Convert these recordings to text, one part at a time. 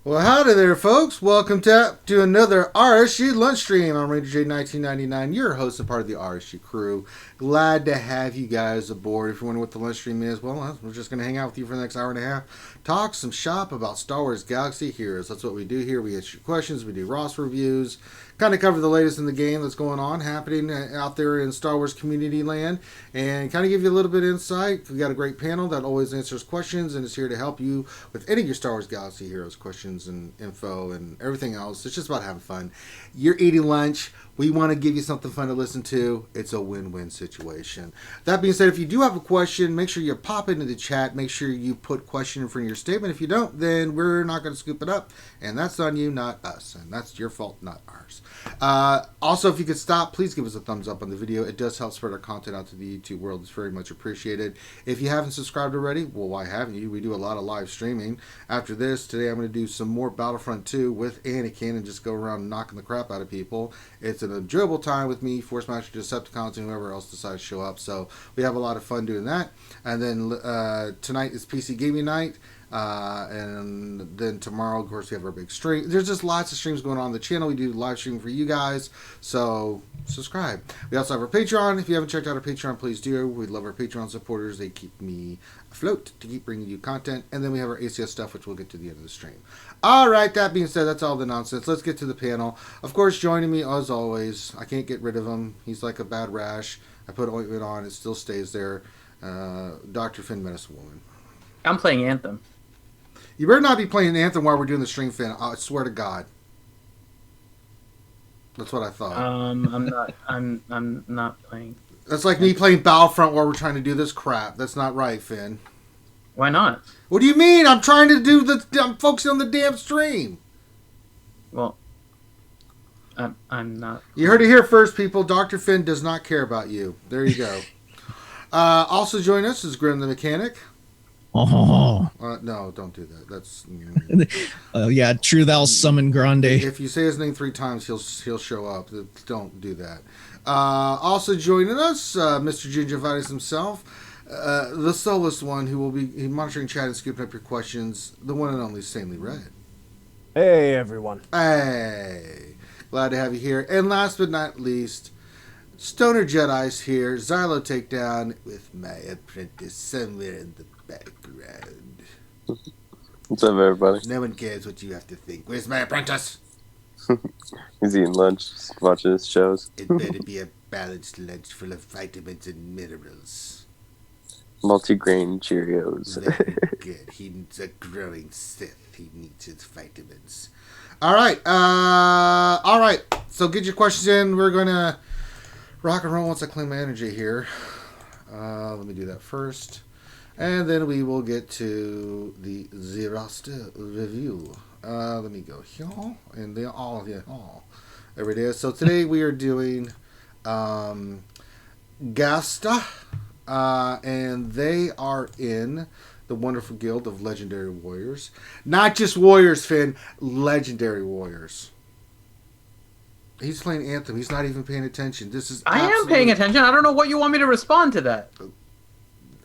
Well, howdy there, folks. Welcome to another RSG Lunch Stream. I'm Ranger J 1999, your host and part of the RSG crew. Glad to have you guys aboard. If you wonder what the lunch stream is, well, we're just going to hang out with you for the next hour and a half. Talk some shop about Star Wars Galaxy Heroes. That's what we do here. We answer your questions, we do Ross reviews, kind of cover the latest in the game that's going on, happening out there in Star Wars community land, and kind of give you a little bit of insight. We've got a great panel that always answers questions and is here to help you with any of your Star Wars Galaxy Heroes questions and info and everything else. It's just about having fun. You're eating lunch. We want to give you something fun to listen to. It's a win-win situation. That being said, if you do have a question, make sure you pop into the chat. Make sure you put question in front of your statement. If you don't, then we're not going to scoop it up. And that's on you, not us. And that's your fault, not ours. Also, if you could stop, please give us a thumbs up on the video. It does help spread our content out to the YouTube world. It's very much appreciated. If you haven't subscribed already, well, why haven't you? We do a lot of live streaming. After this, today I'm going to do some more Battlefront 2 with Anakin and just go around knocking the crap out of people. It's an enjoyable time with me, Force Master Decepticons, and whoever else decides to show up. So we have a lot of fun doing that. And then tonight is PC Gaming Night. And then tomorrow, of course, we have our big stream. There's just lots of streams going on the channel. We do live streaming for you guys, so subscribe. We also have our Patreon. If you haven't checked out our Patreon, please do. We love our Patreon supporters. They keep me afloat to keep bringing you content. And then we have our ACS stuff, which we'll get to the end of the stream. All right, that being said, that's all the nonsense. Let's get to the panel. Of course, joining me, as always, I can't get rid of him. He's like a bad rash. I put ointment on, it still stays there. Dr. Finn Medicine Woman. I'm playing Anthem. You better not be playing Anthem while we're doing the stream, Finn. I swear to God. That's what I thought. I'm not playing. That's like me playing Battlefront while we're trying to do this crap. That's not right, Finn. Why not? What do you mean? I'm trying to I'm focusing on the damn stream. Well, I'm not. You heard it here first, people. Dr. Finn does not care about you. There you go. Also joining us is Grim the Mechanic. Oh. No, don't do that. That's. Yeah, true thou summon grande. If you say his name 3 times, he'll show up. Don't do that. Also joining us, Mr. Gingivitis himself, the soulless one who will be monitoring chat and scooping up your questions, the one and only Stanley Red. Hey, everyone. Hey. Glad to have you here. And last but not least, Stoner Jedi's here. Xylo Takedown with my apprentice somewhere in the background. What's up, everybody? No one cares what you have to think. Where's my apprentice? He's eating lunch, just watching his shows. It better be a balanced lunch full of vitamins and minerals. Multigrain Cheerios. Very good. He needs a growing Sith. He needs his vitamins. All right. So get your questions in. We're going to rock and roll once I clean my energy here. Let me do that first. And then we will get to the roster review. Let me go here. And then all here. There it is. So today we are doing Gasta. And they are in the wonderful guild of legendary warriors. Not just warriors, Finn. Legendary warriors. He's playing Anthem. He's not even paying attention. I am paying attention. I don't know what you want me to respond to that.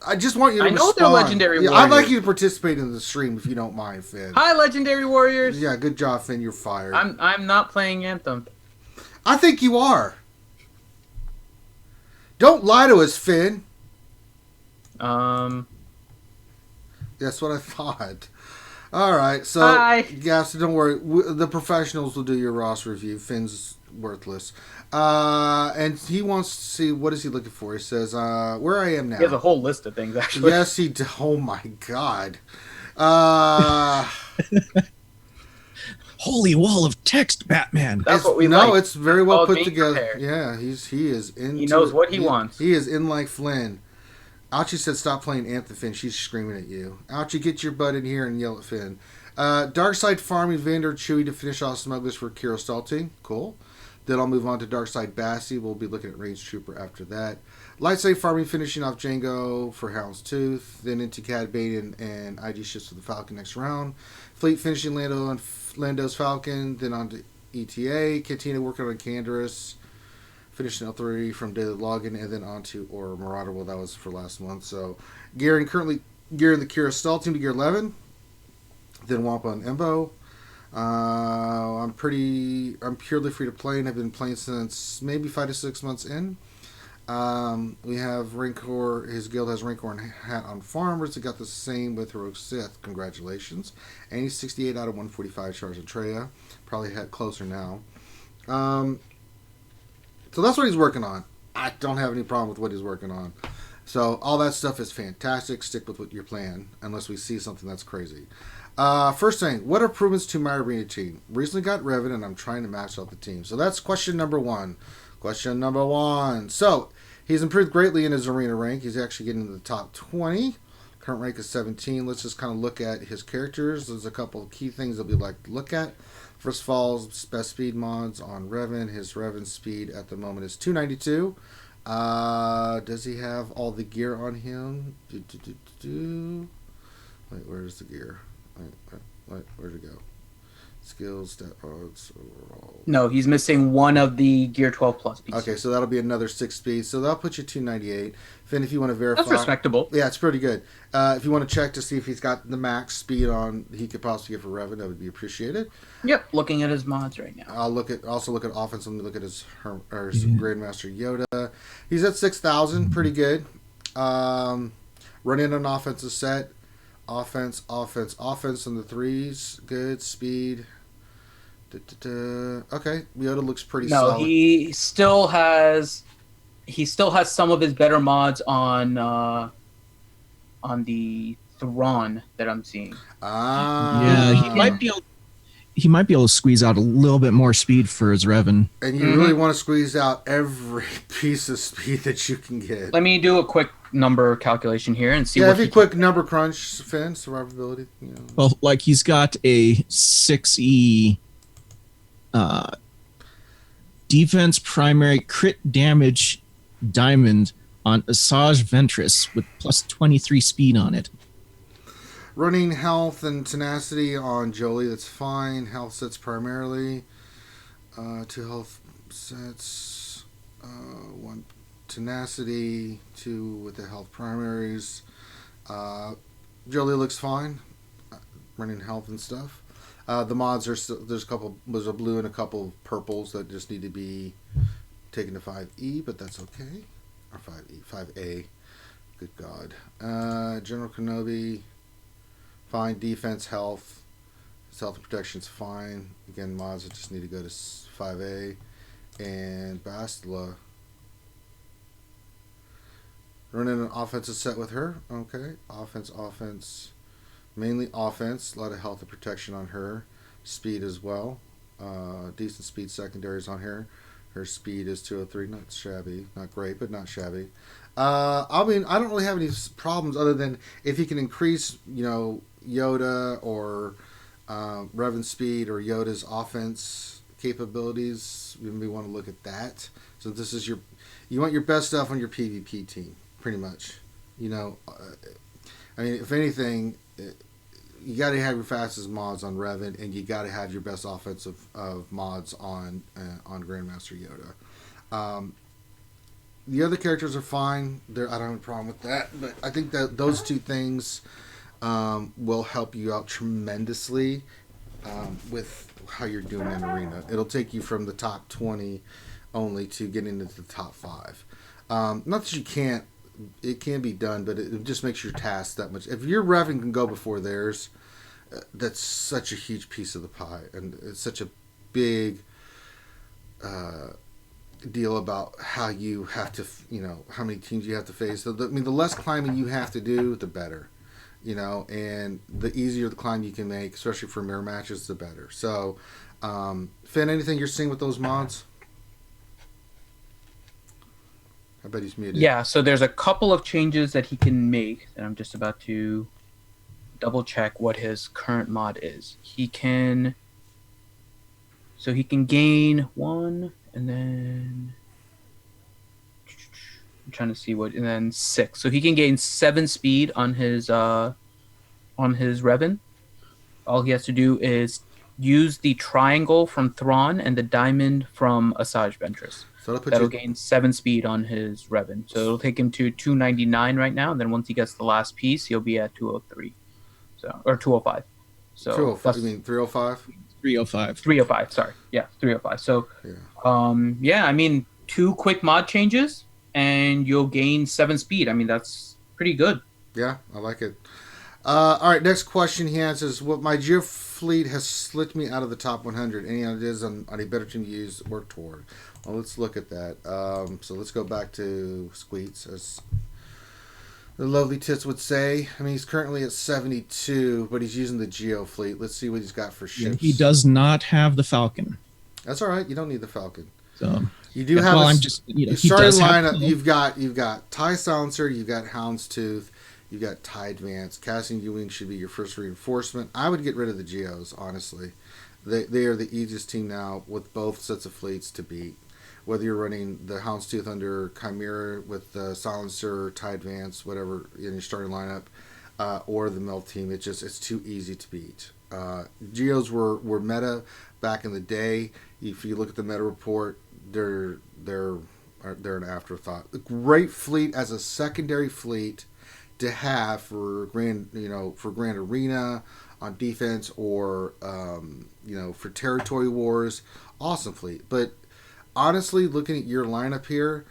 I just want you to respond. I know they're legendary warriors. I'd like you to participate in the stream if you don't mind, Finn. Hi, legendary warriors. Yeah, good job, Finn. You're fired. I'm not playing Anthem. I think you are. Don't lie to us, Finn. That's what I thought. All right, so Hi. Yeah, so don't worry. The professionals will do your Ross review. Finn's worthless, and he wants to see what is he looking for. He says, "Where I am now." He has a whole list of things, actually. Yes, he. Oh my God. Holy wall of text, Batman. That's what we No, like. it's very well Called put being together. prepared. Yeah, he is in. He knows what he wants. He is in like Flynn. Ouchie said, "Stop playing Anthem, Finn." She's screaming at you. Ouchie, get your butt in here and yell at Finn. Darkside farming Vander Chewie to finish off smugglers for Kiro Salty. Cool. Then I'll move on to Darkside Bassi. We'll be looking at Range Trooper after that. Lightside farming finishing off Django for Hound's Tooth. Then into Cad Bane and IG shifts for the Falcon next round. Fleet finishing Lando's Falcon. Then on to ETA. Cantina working on Canderous. Finishing L3 from Daily Login. And then on to Marauder. Well, that was for last month. So currently gearing the Kira Stall team to gear 11. Then Wampa and Embo. I'm purely free to play, and I've been playing since maybe 5 to 6 months in. We have Rancor. His guild has Rancor and Hat on Farmers. He got the same with Heroic Sith. Congratulations. And he's 68 out of 145 stars in Treya. Probably had closer now. So that's what he's working on. I don't have any problem with what he's working on. So all that stuff is fantastic. Stick with what you're playing, unless we see something that's crazy. First thing, what improvements to my arena team? Recently got Reven, and I'm trying to match out the team. So that's question number one. Question number one. So he's improved greatly in his arena rank. He's actually getting to the top 20. Current rank is 17. Let's just kind of look at his characters. There's a couple of key things that we'd like to look at. First of all, best speed mods on Reven. His Reven speed at the moment is 292. Does he have all the gear on him? Wait, where's the gear? Wait, where'd it go? Skills, stat mods, overall. No, he's missing one of the Gear 12 Plus pieces. Okay, so that'll be another 6 speed. So that'll put you 298. Finn, if you want to verify. That's respectable. Yeah, it's pretty good. If you want to check to see if he's got the max speed on he could possibly get for Reven, that would be appreciated. Yep, looking at his mods right now. I'll also look at offense. Let me look at his Grandmaster Yoda. He's at 6,000, pretty good. Running an offensive set. Offense on the threes. Good. Speed. Okay, Yoda looks pretty solid. No, he still has some of his better mods on the Thrawn that I'm seeing. Yeah, he might be able to squeeze out a little bit more speed for his Reven. And you really want to squeeze out every piece of speed that you can get. Let me do a quick number calculation here and see. Yeah, if you quick number crunch, Finn, survivability. You know. Well, like he's got a 6E defense primary crit damage diamond on Asajj Ventress with plus 23 speed on it. Running health and tenacity on Jolie, that's fine. Health sets primarily. 2 health sets. 1 tenacity. 2 with the health primaries. Jolie looks fine. Running health and stuff. The mods are still, there's a blue and a couple of purples that just need to be taken to 5E, but that's okay. Or 5A. Good God. General Kenobi. Fine. Defense, health. His health and protection's fine. Again, mods that just need to go to 5A. And Bastila. Running an offensive set with her. Okay. Offense. Mainly offense. A lot of health and protection on her. Speed as well. Decent speed secondaries on her. Her speed is 203. Not shabby. Not great, but not shabby. I mean, I don't really have any problems other than if he can increase, Yoda or Reven speed or Yoda's offense capabilities. We may want to look at that. So this is you want your best stuff on your PvP team, pretty much. I mean, if anything, you got to have your fastest mods on Reven, and you got to have your best offensive mods on Grandmaster Yoda. The other characters are fine. I don't have a problem with that, but I think that those two things will help you out tremendously with how you're doing in Arena. It'll take you from the top 20 only to getting into the top 5. Not that you can't. It can be done, but it just makes your task that much. If your Reven can go before theirs, that's such a huge piece of the pie, and it's such a big deal about how you have to, how many teams you have to face. So the less climbing you have to do, the better, and the easier the climb you can make, especially for mirror matches, the better. So, Finn, anything you're seeing with those mods? I bet he's muted. Yeah, so there's a couple of changes that he can make, and I'm just about to double check what his current mod is. He can gain 1, and then I'm trying to see and then 6. So he can gain 7 speed on his Reven. All he has to do is use the triangle from Thrawn and the diamond from Asajj Ventress. So that'll gain 7 speed on his Reven. So it'll take him to 299 right now. And then once he gets the last piece, he'll be at 203. Or 205. So 205. You mean 305? 305. 305. Sorry, yeah, 305. So, Yeah. I mean, 2 quick mod changes, and you'll gain 7 speed. I mean, that's pretty good. Yeah, I like it. All right, next question he answers: what my geo fleet has slipped me out of the top 100. Any ideas on a better team to use work toward? Well, let's look at that. So let's go back to Squeets, as the lovely tits would say. I mean, he's currently at 72, but he's using the geo fleet. Let's see what he's got for ships. He does not have the Falcon. That's all right. You don't need the Falcon. So you do have. Well, a, I'm just you he starting does have lineup. You've got TIE Silencer. You've got Houndstooth. You've got TIE Advance. Casting Ewing should be your first reinforcement. I would get rid of the Geos, honestly. They are the easiest team now with both sets of fleets to beat. Whether you're running the Houndstooth under Chimera with the Silencer, TIE Advance, whatever in your starting lineup, or the Melt team, it's too easy to beat. Geos were meta back in the day. If you look at the meta report, they're an afterthought. A great fleet as a secondary fleet to have for Grand Arena on defense, or for territory wars. Awesome fleet. But honestly, looking at your lineup here,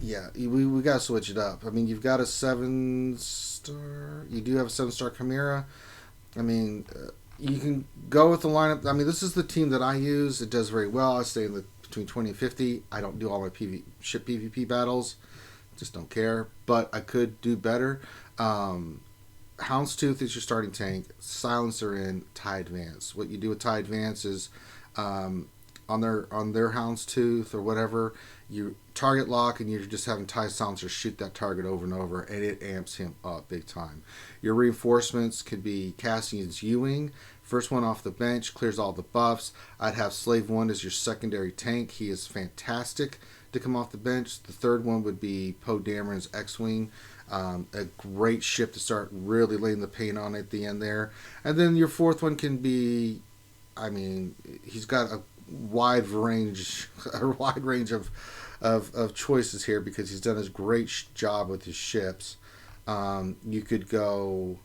we got to switch it up. I mean, you've got a 7-star. You do have a 7-star Chimera. I mean, you can go with the lineup. I mean, this is the team that I use. It does very well. I stay between 20 and 50. I don't do all my ship PvP battles. Just don't care. But I could do better. Houndstooth is your starting tank. Silencer in TIE Advance. What you do with TIE Advance is on their Houndstooth or whatever, you target lock and you're just having TIE Silencer shoot that target over and over, and it amps him up big time. Your reinforcements could be Cassian's Ewing. First one off the bench, clears all the buffs. I'd have Slave 1 as your secondary tank. He is fantastic to come off the bench. The third one would be Poe Dameron's X-Wing. A great ship to start really laying the paint on at the end there. And then your fourth one can be, I mean, he's got a wide range of choices here because he's done a great job with his ships. You could go,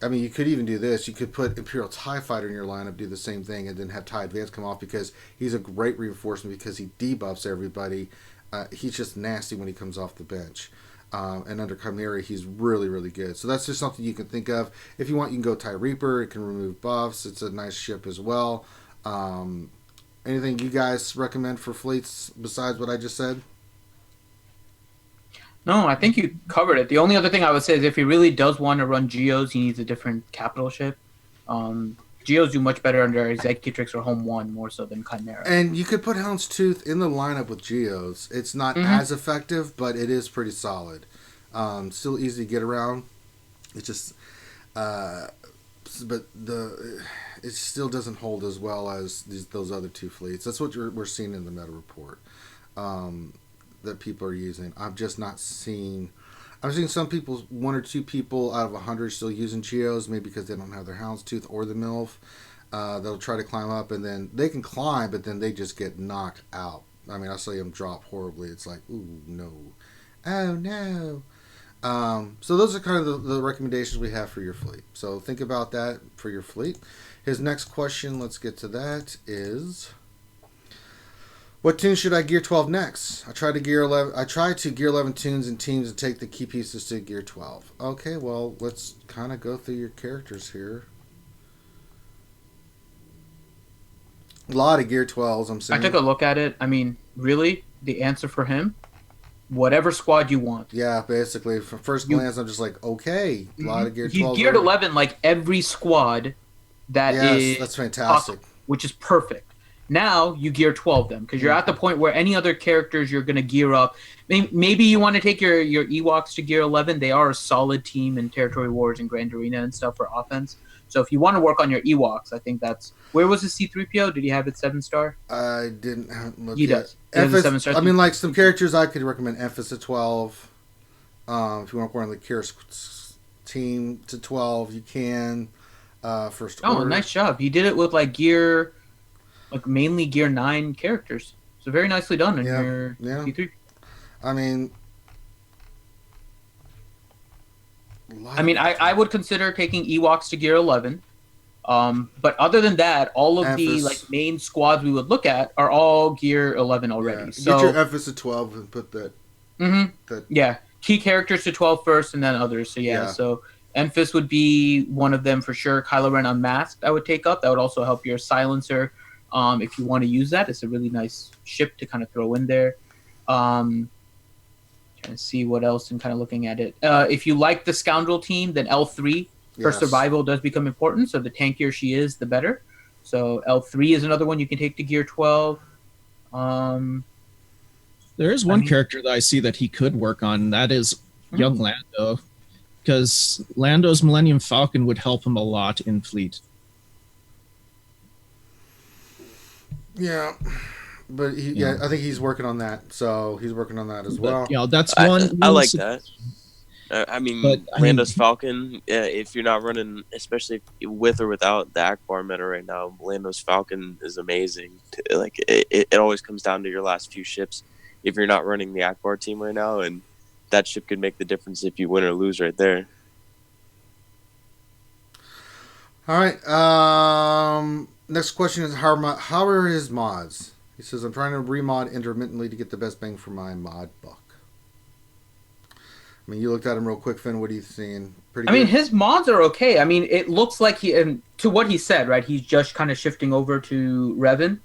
I mean, you could even do this. You could put Imperial TIE Fighter in your lineup, do the same thing, and then have TIE Advance come off because he's a great reinforcement because he debuffs everybody. He's just nasty when he comes off the bench. And under Chimera, he's really, really good. So that's just something you can think of. If you want, you can go TIE Reaper. It can remove buffs. It's a nice ship as well. Anything you guys recommend for fleets besides what I just said? No, I think you covered it. The only other thing I would say is if he really does want to run Geos, he needs a different capital ship. Geos do much better under Executrix or Home 1 more so than Chimera. And you could put Houndstooth in the lineup with Geos. It's not as effective, but it is pretty solid. Still easy to get around. It's just, it still doesn't hold as well as those other two fleets. That's what we're seeing in the meta report that people are using. I'm just not seeing. I'm seeing some people, 1 or 2 people out of 100 still using Geos, maybe because they don't have their Houndstooth or the MILF. They'll try to climb up, and then they can climb, but then they just get knocked out. I mean, I saw them drop horribly. It's like, ooh, no. Oh, no. So those are kind of the recommendations we have for your fleet. So think about that for your fleet. His next question, let's get to that, is what tunes should I gear 12 next? I tried to gear 11 tunes and teams and take the key pieces to gear 12. Okay, well, let's kind of go through your characters here. A lot of gear 12s, I'm saying. I took a look at it. I mean, really, the answer for him, whatever squad you want. Yeah, basically, from first glance, I'm just like, okay, a lot of gear 12s. He's geared 11 like every squad that's fantastic. Possible, which is perfect. Now you gear 12 them because you're at the point where any other characters you're going to gear up. Maybe you want to take your Ewoks to gear 11. They are a solid team in Territory Wars and Grand Arena and stuff for offense. So if you want to work on your Ewoks, I think that's... Where was the C-3PO? Did he have it 7-star? I didn't look. He does. Ephes, I mean, like some characters I could recommend Ephes to 12. If you want to work on the Qarth team to 12, you can. First order. Nice job. He did it with gear... mainly gear 9 characters. So very nicely done in your C3. I mean, I would consider taking Ewoks to gear 11. But other than that, all of the Amphis. like main squads we would look at are all gear 11 already. Yeah. So Get your emphasis to 12 and put that. yeah, key characters to 12 first, and then others. So yeah. So Enfys would be one of them for sure. Kylo Ren Unmasked I would take up. That would also help your silencer if you want to use that. It's a really nice ship to kind of throw in there. Trying to see what else and kind of looking at it. If you like the Scoundrel team, then L3, her survival does become important. So the tankier she is, the better. So L3 is another one you can take to gear 12. There is one character that I see that he could work on, and that is young Lando. Because Lando's Millennium Falcon would help him a lot in fleet. Yeah. But I think he's working on that. So he's working on that as well. That's one. I like that. I mean, Lando's Falcon, if you're not running, especially with or without the Ackbar meta right now, Lando's Falcon is amazing. It always comes down to your last few ships. If you're not running the Ackbar team right now, and that ship could make the difference if you win or lose right there. All right. Next question is how are his mods? He says, I'm trying to remod intermittently to get the best bang for my mod buck. I mean, you looked at him real quick, Finn. What are you seeing? Pretty good? I mean, his mods are okay. I mean, it looks like and to what he said, right, he's just kind of shifting over to Reven.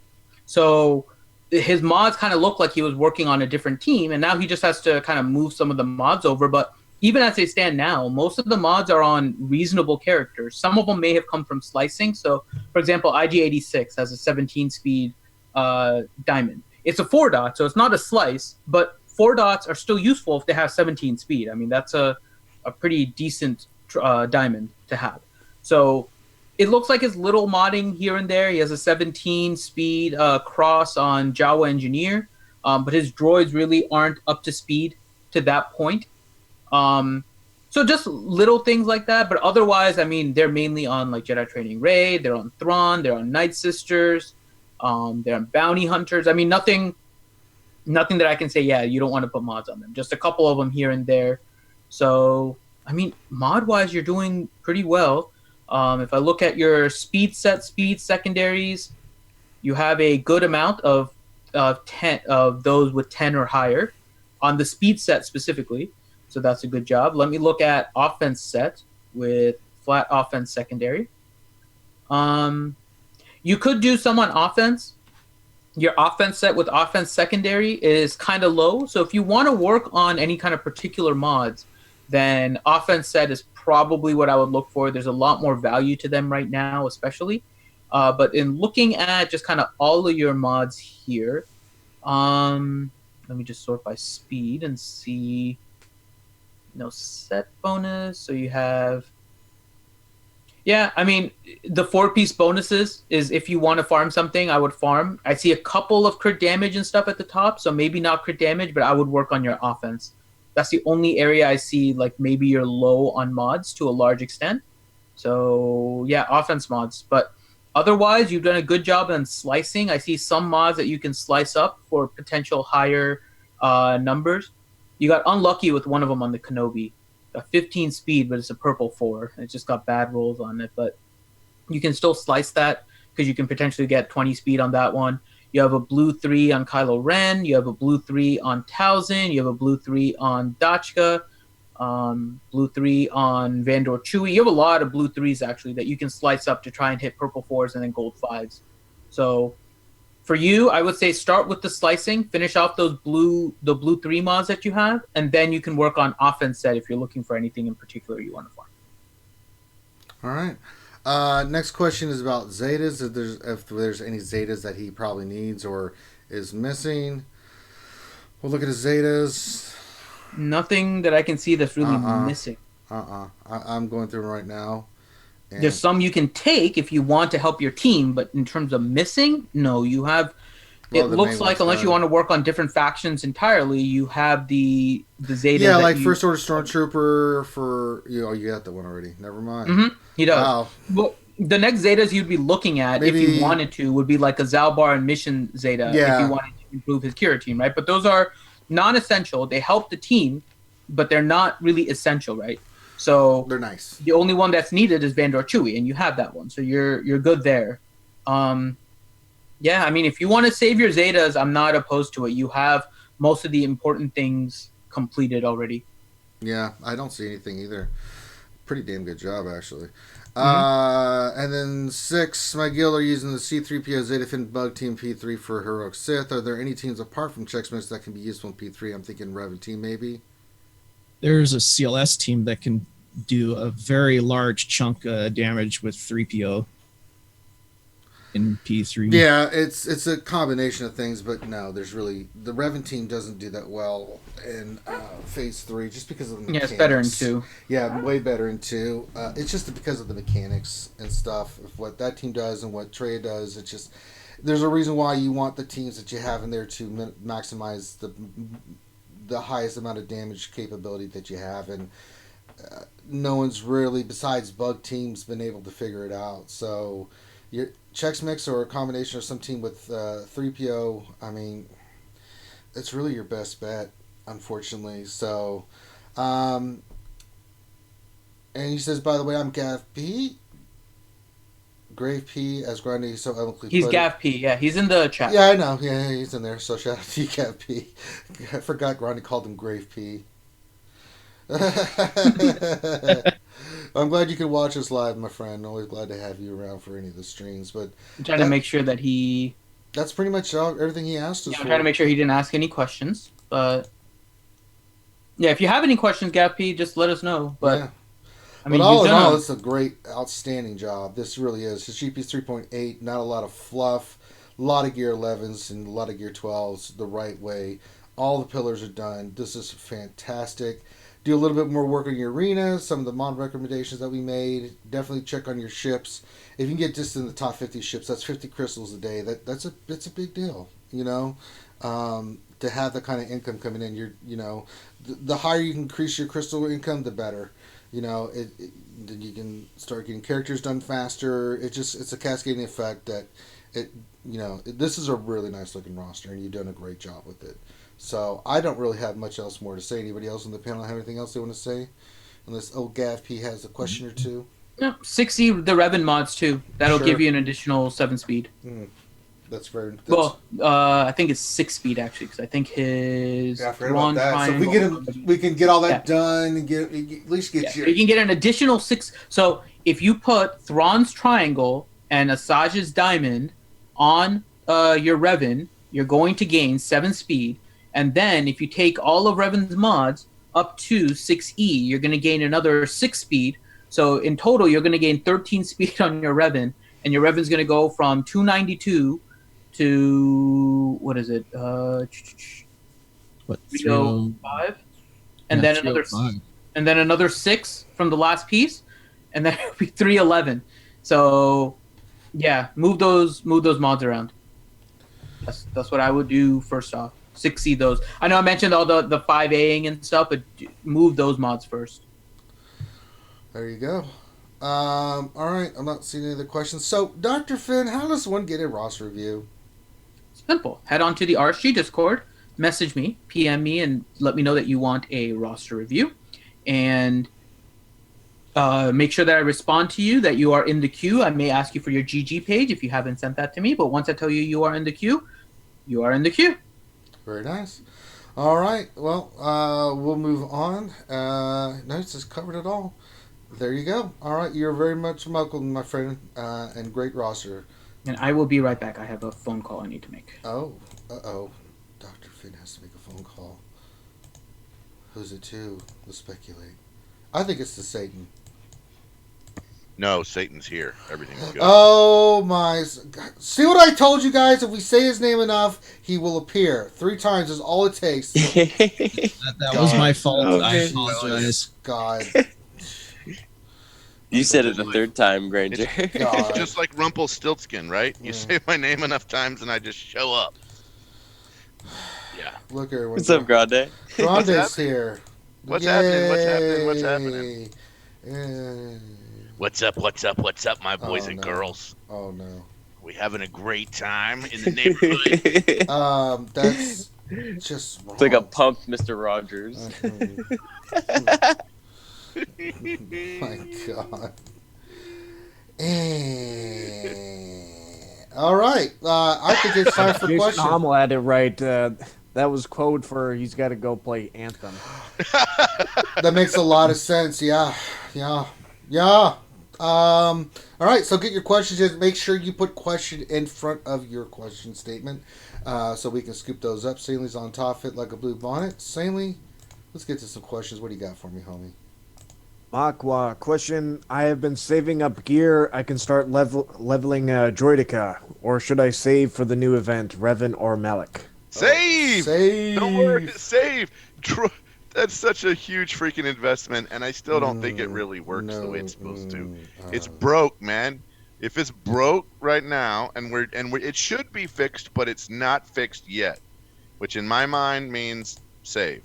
So his mods kind of look like he was working on a different team, and now he just has to kind of move some of the mods over. But even as they stand now, most of the mods are on reasonable characters. Some of them may have come from slicing. So, for example, IG-86 has a 17-speed diamond. It's a 4-dot, so it's not a slice, but 4 dots are still useful if they have 17 speed. I mean, that's a pretty decent diamond to have. So it looks like his little modding here and there. He has a 17 speed cross on Jawa Engineer, but his droids really aren't up to speed to that point. So just little things like that. But otherwise, I mean, they're mainly on like Jedi Training Rey. They're on Thrawn. They're on Night Sisters. They're on Bounty Hunters. I mean, nothing that I can say, yeah, you don't want to put mods on them. Just a couple of them here and there. So, I mean, mod-wise, you're doing pretty well. If I look at your speed secondaries, you have a good amount of 10 of those with 10 or higher on the speed set specifically. So that's a good job. Let me look at offense set with flat offense secondary. You could do some on offense. Your offense set with offense secondary is kind of low. So if you want to work on any kind of particular mods, then offense set is probably what I would look for. There's a lot more value to them right now, especially. But in looking at just kind of all of your mods here, let me just sort by speed and see. No set bonus. So you have... Yeah, I mean, the 4-piece bonuses is if you want to farm something, I would farm. I see a couple of crit damage and stuff at the top, so maybe not crit damage, but I would work on your offense. That's the only area I see, like, maybe you're low on mods to a large extent. So, yeah, offense mods. But otherwise, you've done a good job on slicing. I see some mods that you can slice up for potential higher numbers. You got unlucky with one of them on the Kenobi. A 15 speed, but it's a purple 4. It's just got bad rolls on it, but you can still slice that because you can potentially get 20 speed on that one. You have a blue 3 on Kylo Ren. You have a blue 3 on Talzin. You have a blue 3 on Dachka. Blue 3 on Vandor Chewie. You have a lot of blue 3s actually that you can slice up to try and hit purple 4s and then gold 5s. So for you, I would say start with the slicing, finish off the blue 3 mods that you have, and then you can work on offense set if you're looking for anything in particular you want to farm. All right. Next question is about Zetas. If there's any Zetas that he probably needs or is missing. We'll look at his Zetas. Nothing that I can see that's really missing. I'm going through them right now. And there's some you can take if you want to help your team, but in terms of missing, no, you have. Well, it looks like unless you want to work on different factions entirely, you have the Zeta. Yeah, like First Order Stormtrooper for you got that one already. Never mind. Mm-hmm. He does. Wow. Well, the next Zetas you'd be looking at if you wanted to would be like a Zalbar and Mission Zeta if you wanted to improve his Kira team, right? But those are non-essential. They help the team, but they're not really essential, right? So They're nice. the only one that's needed is Vandor Chewy, and you have that one, so you're good there. Yeah, I mean, if you want to save your Zetas, I'm not opposed to it. You have most of the important things completed already. Yeah, I don't see anything either. Pretty damn good job, actually. And then 6, my guild are using the C3PO Zetafin Bug Team P3 for Heroic Sith. Are there any teams apart from Checksmiths that can be useful in P3? I'm thinking Reven team, maybe. There's a CLS team that can do a very large chunk of damage with 3PO in P3. Yeah, it's a combination of things, but no, there's really the Reven team doesn't do that well in Phase 3 just because of the mechanics. Yeah, it's better in 2. Yeah, way better in 2. It's just because of the mechanics and stuff of what that team does and what Trey does. It's just there's a reason why you want the teams that you have in there to maximize the highest amount of damage capability that you have, and no one's really besides bug teams been able to figure it out. So your Chex Mix or a combination of some team with 3PO, I mean, it's really your best bet, unfortunately. So, and he says, by the way, I'm Gav P. Grave P, as Grundy so eloquently He's put Gav P, yeah, he's in the chat. Yeah, I know. Yeah, he's in there. So shout out to you, Gav P. I forgot Grundy called him Grave P. I'm glad you can watch us live, my friend. Always glad to have you around for any of the streams. But I'm trying to make sure that he... That's pretty much everything he asked us Yeah, I'm for. trying to make sure he didn't ask any questions. But yeah, if you have any questions, Gav P, just let us know. But yeah. I mean, but all in done all, it's a great, outstanding job. This really is. His GP is 3.8, not a lot of fluff, a lot of Gear 11s and a lot of Gear 12s the right way. All the pillars are done. This is fantastic. Do a little bit more work on your arena, some of the mod recommendations that we made. Definitely check on your ships. If you can get just in the top 50 ships, that's 50 crystals a day. That's a big deal, you know. To have that kind of income coming in, the higher you can increase your crystal income, the better. You know, then you can start getting characters done faster. It's a cascading effect that this is a really nice looking roster, and you've done a great job with it. So I don't really have much else more to say. Anybody else on the panel have anything else they want to say? Unless old Gav P has a question or two. No, 60 the Reven mods too. That'll give you an additional 7 speed. That's very. Well, I think it's 6 speed actually, because I think his. Yeah, I forgot about that. So if we can get all that done and at least get your. You can get an additional 6. So if you put Thrawn's triangle and Asajj's diamond on your Reven, you're going to gain 7 speed. And then if you take all of Reven's mods up to 6E, you're going to gain another 6 speed. So in total, you're going to gain 13 speed on your Reven, and your Reven's going to go from 292 to what is it? 305, and then another 6 from the last piece, and then it'll be 311. So yeah, move those mods around. That's what I would do first off. 6C those. I know I mentioned all the 5Aing and stuff, but move those mods first. There you go. All right, I'm not seeing any other questions. So, Dr. Finn, how does one get a roster review? Simple. Head on to the RSG Discord, message me, PM me, and let me know that you want a roster review. And make sure that I respond to you, that you are in the queue. I may ask you for your GG page if you haven't sent that to me, but once I tell you you are in the queue, you are in the queue. Very nice. All right. Well, we'll move on. No, it's just covered it all. There you go. All right. You're very much welcome, my friend, and great roster. And I will be right back. I have a phone call I need to make. Oh. Uh-oh. Dr. Finn has to make a phone call. Who's it to? We'll speculate. I think it's to Satan. No, Satan's here. Everything's good. Oh, my. See what I told you guys? If we say his name enough, he will appear. 3 times is all it takes. That was my fault. Oh, I apologize. God. You said it the 3rd time, Granger. It's just like Rumpelstiltskin, right? You say my name enough times and I just show up. Yeah. Look here. What's up, Grande? Grande's here. What's Yay. happening? What's happening? What's happening? Yeah. What's up? What's up? What's up, my boys and girls? Oh, no. We having a great time in the neighborhood. That's just wrong. It's like a pumped Mr. Rogers. My God. All right. I think it's time for Jason questions. Hommel had it right. That was code for he's got to go play Anthem. That makes a lot of sense. Yeah. All right. So get your questions in. Make sure you put question in front of your question statement, so we can scoop those up. Sailey's on top of it like a blue bonnet. Sailey, let's get to some questions. What do you got for me, homie? Makwa, question. I have been saving up gear. I can start leveling Droidica. Or should I save for the new event, Reven or Malik? Save! Save. Don't worry, save! That's such a huge freaking investment, and I still don't think it really works the way it's supposed to. It's broke, man. If it's broke right now, and it should be fixed, but it's not fixed yet, which in my mind means save.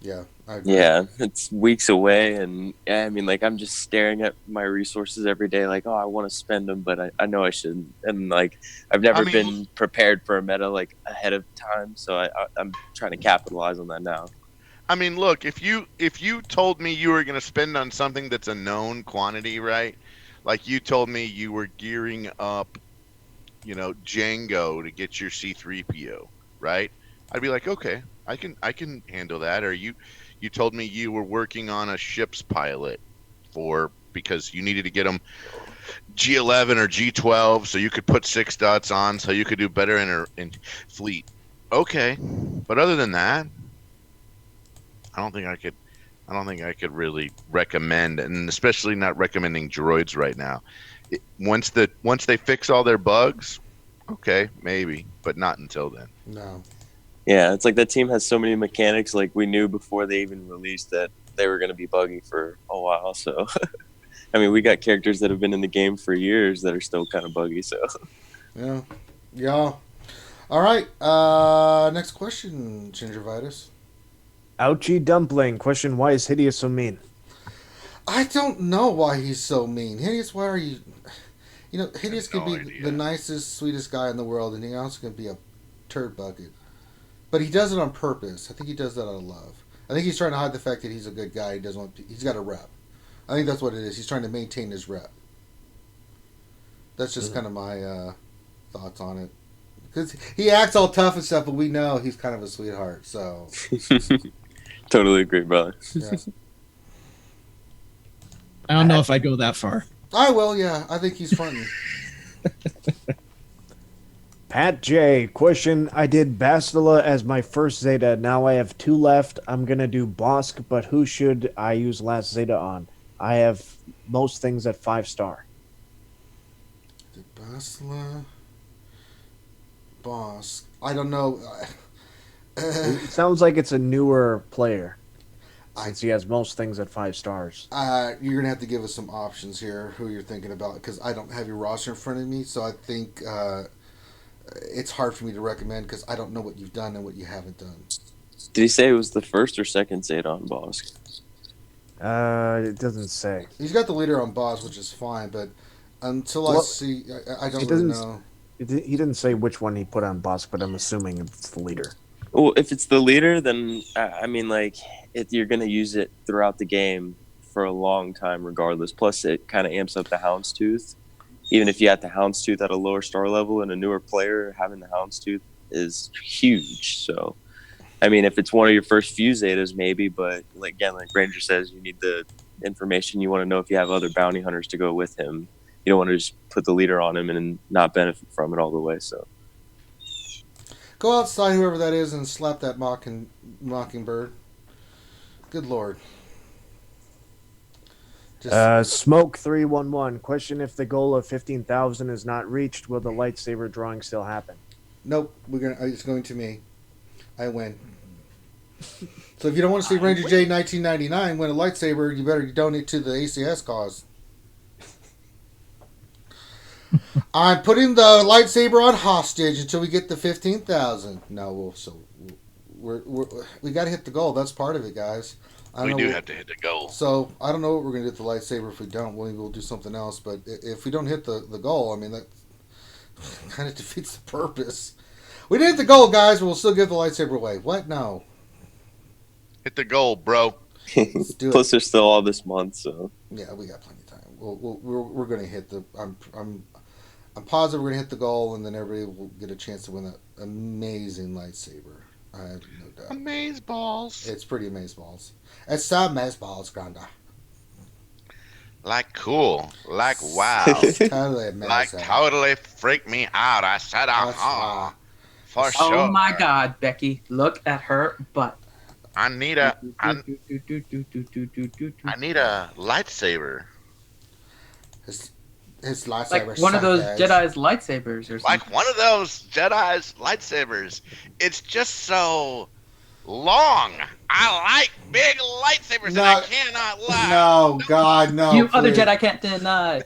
Yeah, I agree. Yeah, it's weeks away, and I mean, like, I'm just staring at my resources every day, like, oh, I want to spend them, but I know I shouldn't, and like, I've never been prepared for a meta like ahead of time, so I'm trying to capitalize on that now. I mean, look, if you told me you were going to spend on something that's a known quantity, right? Like you told me you were gearing up, Django to get your C-3PO, right? I'd be like, okay, I can handle that. Or you told me you were working on a ship's pilot because you needed to get them G11 or G12 so you could put 6 dots on so you could do better in fleet. Okay, but other than that, I don't think I could really recommend, and especially not recommending droids right now. Once they fix all their bugs, okay, maybe, but not until then. No. Yeah, it's like that team has so many mechanics, like we knew before they even released that they were going to be buggy for a while. So, I mean, we got characters that have been in the game for years that are still kind of buggy. So, yeah. All right. Next question, Gingervitis. Ouchie Dumpling, question. Why is Hideous so mean? I don't know why he's so mean. Hideous, why are you? Hideous could be idea. the nicest, sweetest guy in the world, and he also can be a turd bucket. But he does it on purpose. I think he does that out of love. I think he's trying to hide the fact that he's a good guy. He's got a rep. I think that's what it is. He's trying to maintain his rep. That's just kind of my thoughts on it. Because he acts all tough and stuff, but we know he's kind of a sweetheart. So totally agree, brother. Yeah. I don't know if I'd go that far. I will. Yeah, I think he's funny. Pat J, question. I did Bastila as my first Zeta. Now I have 2 left. I'm going to do Bosk, but who should I use last Zeta on? I have most things at 5-star. The Basla Bosk. I don't know. It sounds like it's a newer player since he has most things at 5 stars. You're going to have to give us some options here, who you're thinking about, because I don't have your roster in front of me, so I think it's hard for me to recommend because I don't know what you've done and what you haven't done. Did he say it was the first or second Zeta on Bosk? It doesn't say. He's got the leader on boss, which is fine, but until I see, I don't really know. He didn't say which one he put on Bosk, but I'm assuming it's the leader. Well, if it's the leader, then I mean, like, you're gonna use it throughout the game for a long time, regardless. Plus, it kind of amps up the Houndstooth. Even if you had the Houndstooth at a lower star level and a newer player, having the Houndstooth is huge. So, I mean, if it's one of your first few Zetas, maybe. But like Ranger says, you need the information. You want to know if you have other bounty hunters to go with him. You don't want to just put the leader on him and not benefit from it all the way. So. Go outside, whoever that is, and slap that mockingbird. Good Lord. Smoke 311. Question: if the goal of 15,000 is not reached, will the lightsaber drawing still happen? Nope. It's going to me. I win. So if you don't want to see Ranger J 1999 win a lightsaber, you better donate to the ACS cause. I'm putting the lightsaber on hostage until we get the 15,000. No, we got to hit the goal. That's part of it, guys. We do have to hit the goal. So I don't know what we're going to do with the lightsaber if we don't. We'll do something else. But if we don't hit the goal, I mean, that kind of defeats the purpose. We didn't hit the goal, guys, but we'll still give the lightsaber away. What? No. Hit the goal, bro. Let's do Plus, it. there's still all this month, so Yeah, we got plenty of time. We're going to hit the. I'm positive we're going to hit the goal, and then everybody will get a chance to win that amazing lightsaber. I have no doubt. Amaze balls. It's pretty amazeballs. It's so amazeballs, Granda. Like cool. Like wow. Totally amazing. Like totally freaked me out. I said, That's for sure. Oh my God, Becky! Look at her butt. I need a lightsaber. His lightsaber. Like one of those suck, guys. Jedi's lightsabers or something. Like one of those Jedi's lightsabers. It's just so long. I like big lightsabers, and I cannot lie. No, God, no. You other please. Jedi can't deny.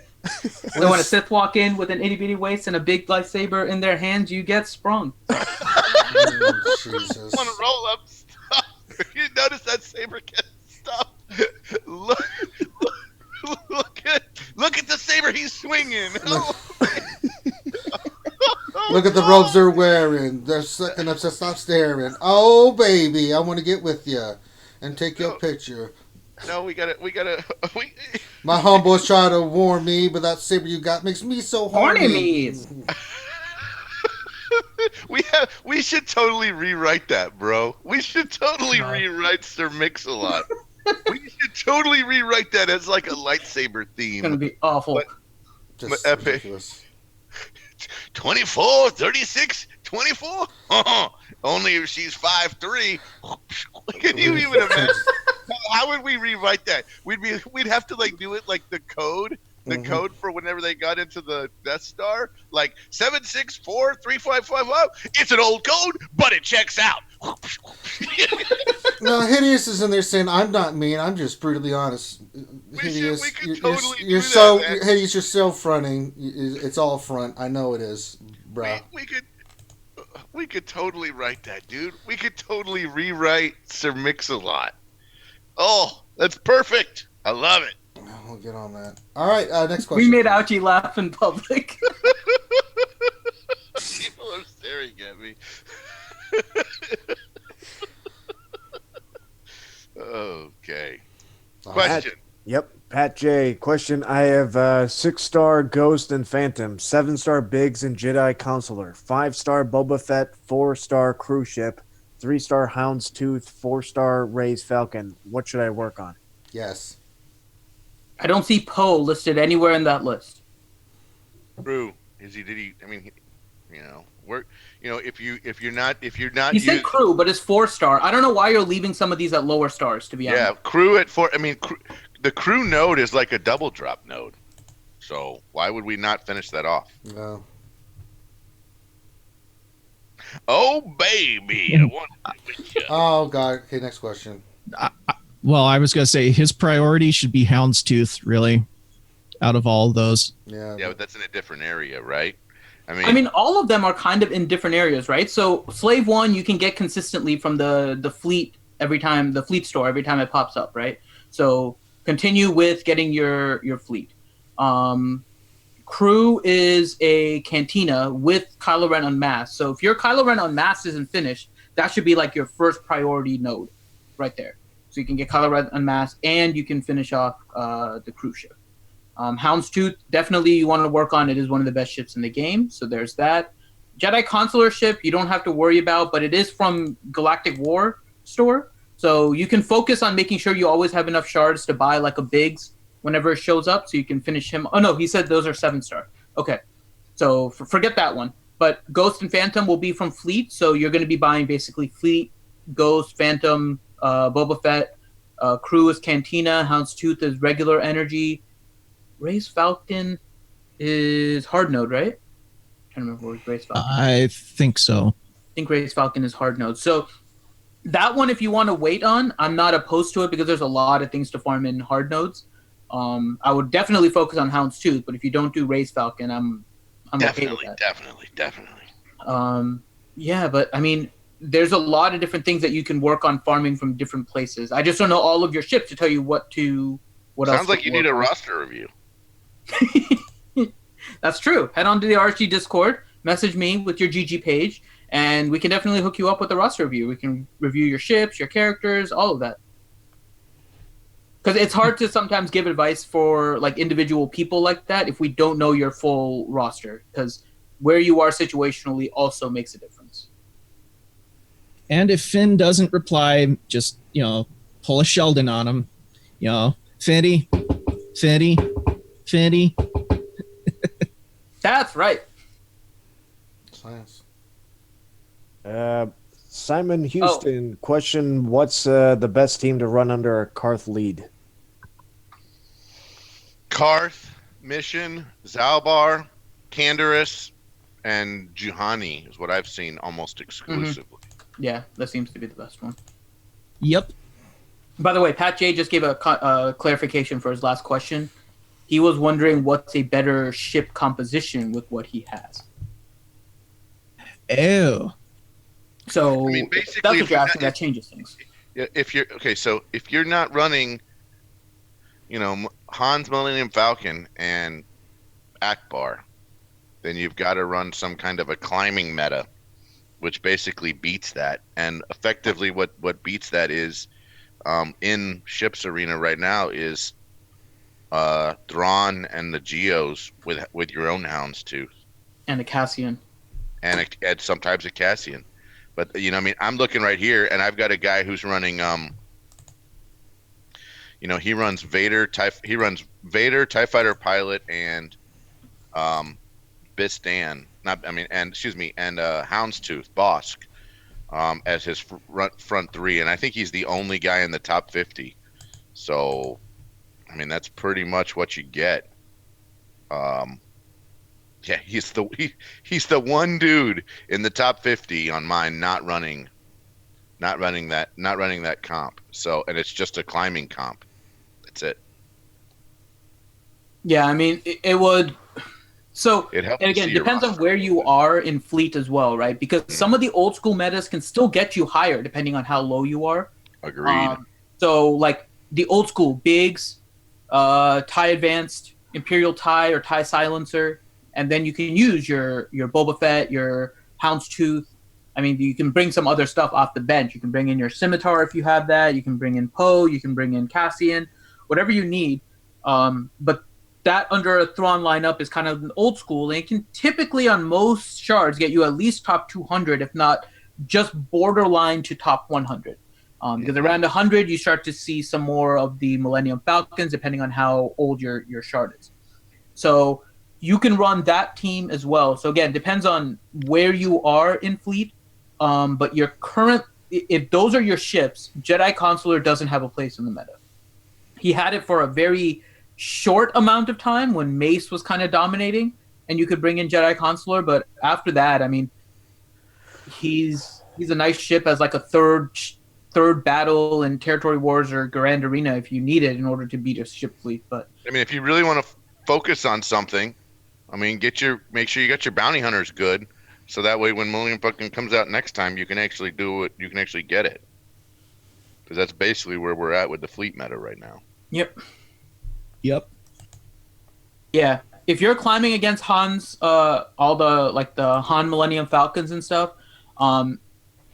So when a Sith walk in with an itty bitty waist and a big lightsaber in their hands, you get sprung. Oh, Jesus. Want to roll up stuff? You notice that saber gets stuff. Look at the saber he's swinging. Look at the robes they're wearing. They're sucking up, so stop staring. Oh, baby, I want to get with you and take your picture. No, we gotta. My homeboys try to warn me, but that saber you got makes me so horny. Horny me's. We should totally rewrite that, bro. We should totally rewrite Sir Mix-a-Lot. We should totally rewrite that as like a lightsaber theme. It's gonna be awful. Just epic. ridiculous. 24, 36, 24? Only if she's 5'3". Can you even imagine? How would we rewrite that? We'd have to like do it like the code for whenever they got into the Death Star, like 7643550. It's an old code, but it checks out. No, Hideous is in there saying, "I'm not mean. I'm just brutally honest." Hideous, we could totally you're do so that, man. Hideous. You're so fronting. It's all front. I know it is, bruh. We could totally write that, dude. We could totally rewrite Sir Mix-a-Lot. Oh, that's perfect. I love it. We'll get on that. All right, next question. We made Ouchie laugh in public. People are staring at me. Okay. Question. Yep. Pat J. Question. I have 6-star Ghost and Phantom, 7-star Biggs and Jedi Counselor, 5-star Boba Fett, 4-star Cruise Ship, 3-star Houndstooth, 4-star Ray's Falcon. What should I work on? Yes. I don't see Poe listed anywhere in that list. True. Did he? I mean, work. If you're not. He said crew, but it's 4-star. I don't know why you're leaving some of these at lower stars, to be honest. Yeah, crew at 4. I mean, the crew node is like a double drop node. So why would we not finish that off? No. Oh baby, I want to be with you. Oh God. Okay, next question. Well, I was going to say his priority should be Houndstooth, really, out of all those. Yeah. Yeah, but that's in a different area, right? I mean, all of them are kind of in different areas, right? So Slave 1 you can get consistently from the fleet every time, the fleet store every time it pops up, right? So continue with getting your fleet. Crew is a cantina with Kylo Ren Unmasked. So if your Kylo Ren Unmasked isn't finished, that should be like your first priority node right there. So you can get Kylo Ren Unmasked and you can finish off the cruise ship. Houndstooth, definitely you want to work on. It is one of the best ships in the game, so there's that. Jedi Consular ship, you don't have to worry about, but it is from Galactic War store, so you can focus on making sure you always have enough shards to buy like a Biggs whenever it shows up, so you can finish him. Oh no, he said those are 7-star. Okay, so forget that one. But Ghost and Phantom will be from Fleet, so you're going to be buying basically Fleet, Ghost, Phantom, Boba Fett. Crew is Cantina, Houndstooth is regular energy. Ray's Falcon is hard node, right? I'm trying to remember where's Ray's Falcon. I think so. I think Ray's Falcon is hard node. So that one, if you want to wait on, I'm not opposed to it because there's a lot of things to farm in hard nodes. I would definitely focus on Houndstooth, but if you don't do Ray's Falcon, I'm okay with that. Definitely. Yeah, but I mean, there's a lot of different things that you can work on farming from different places. I just don't know all of your ships to tell you what else. Sounds like you need a roster review. That's true. Head on to the RSG Discord, message me with your GG page, and we can definitely hook you up with a roster review. We can review your ships, your characters, all of that. Because it's hard to sometimes give advice for like individual people like that if we don't know your full roster. Because where you are situationally also makes a difference. And if Finn doesn't reply, just, pull a Sheldon on him. Finny. That's right. Science. Simon Houston, question, what's the best team to run under a Qarth lead? Qarth, Mission, Zalbar, Canderous, and Juhani is what I've seen almost exclusively. Yeah, that seems to be the best one. Yep. By the way, Pat J just gave a clarification for his last question. He was wondering what's a better ship composition with what he has. Ew. So I mean, if basically, that's if what you're you're asking, not- that changes things. So if you're not running, Han's Millennium Falcon and Ackbar, then you've got to run some kind of a climbing meta, which basically beats that. And effectively, what beats that is, in Ships Arena right now is Thrawn and the Geos with your own Houndstooth. And the Cassian. And sometimes a Cassian. But I'm looking right here, and I've got a guy who's running. He runs Vader, TIE Fighter Pilot, and Bistan. And Houndstooth, Bosk, as his front three, and I think he's the only guy in the top 50. So, that's pretty much what you get. Yeah, he's the one dude in the top 50 on mine not running that comp. So, and it's just a climbing comp. That's it. Yeah, it would. So, It helps and again, see your depends on roster. where you are in fleet as well, right? Because some of the old school metas can still get you higher depending on how low you are. Agreed. So, like the old school Biggs, TIE Advanced, Imperial TIE or TIE Silencer, and then you can use your Boba Fett, your Houndstooth. You can bring some other stuff off the bench. You can bring in your Scimitar if you have that. You can bring in Poe. You can bring in Cassian, whatever you need. But that under a Thrawn lineup is kind of an old school, and it can typically on most shards get you at least top 200, if not just borderline to top 100. Because around 100, you start to see some more of the Millennium Falcons, depending on how old your shard is. So you can run that team as well. So again, depends on where you are in fleet. But your current, if those are your ships, Jedi Consular doesn't have a place in the meta. He had it for a very short amount of time when Mace was kind of dominating, and you could bring in Jedi Consular. But after that, he's a nice ship as like a third battle in Territory Wars or Grand Arena if you need it in order to beat a ship fleet. But if you really want to focus on something, make sure you got your bounty hunters good, so that way when Millennium Falcon comes out next time, you can actually do it. You can actually get it, because that's basically where we're at with the fleet meta right now. Yep. Yeah. If you're climbing against Han's, all the Han Millennium Falcons and stuff, kind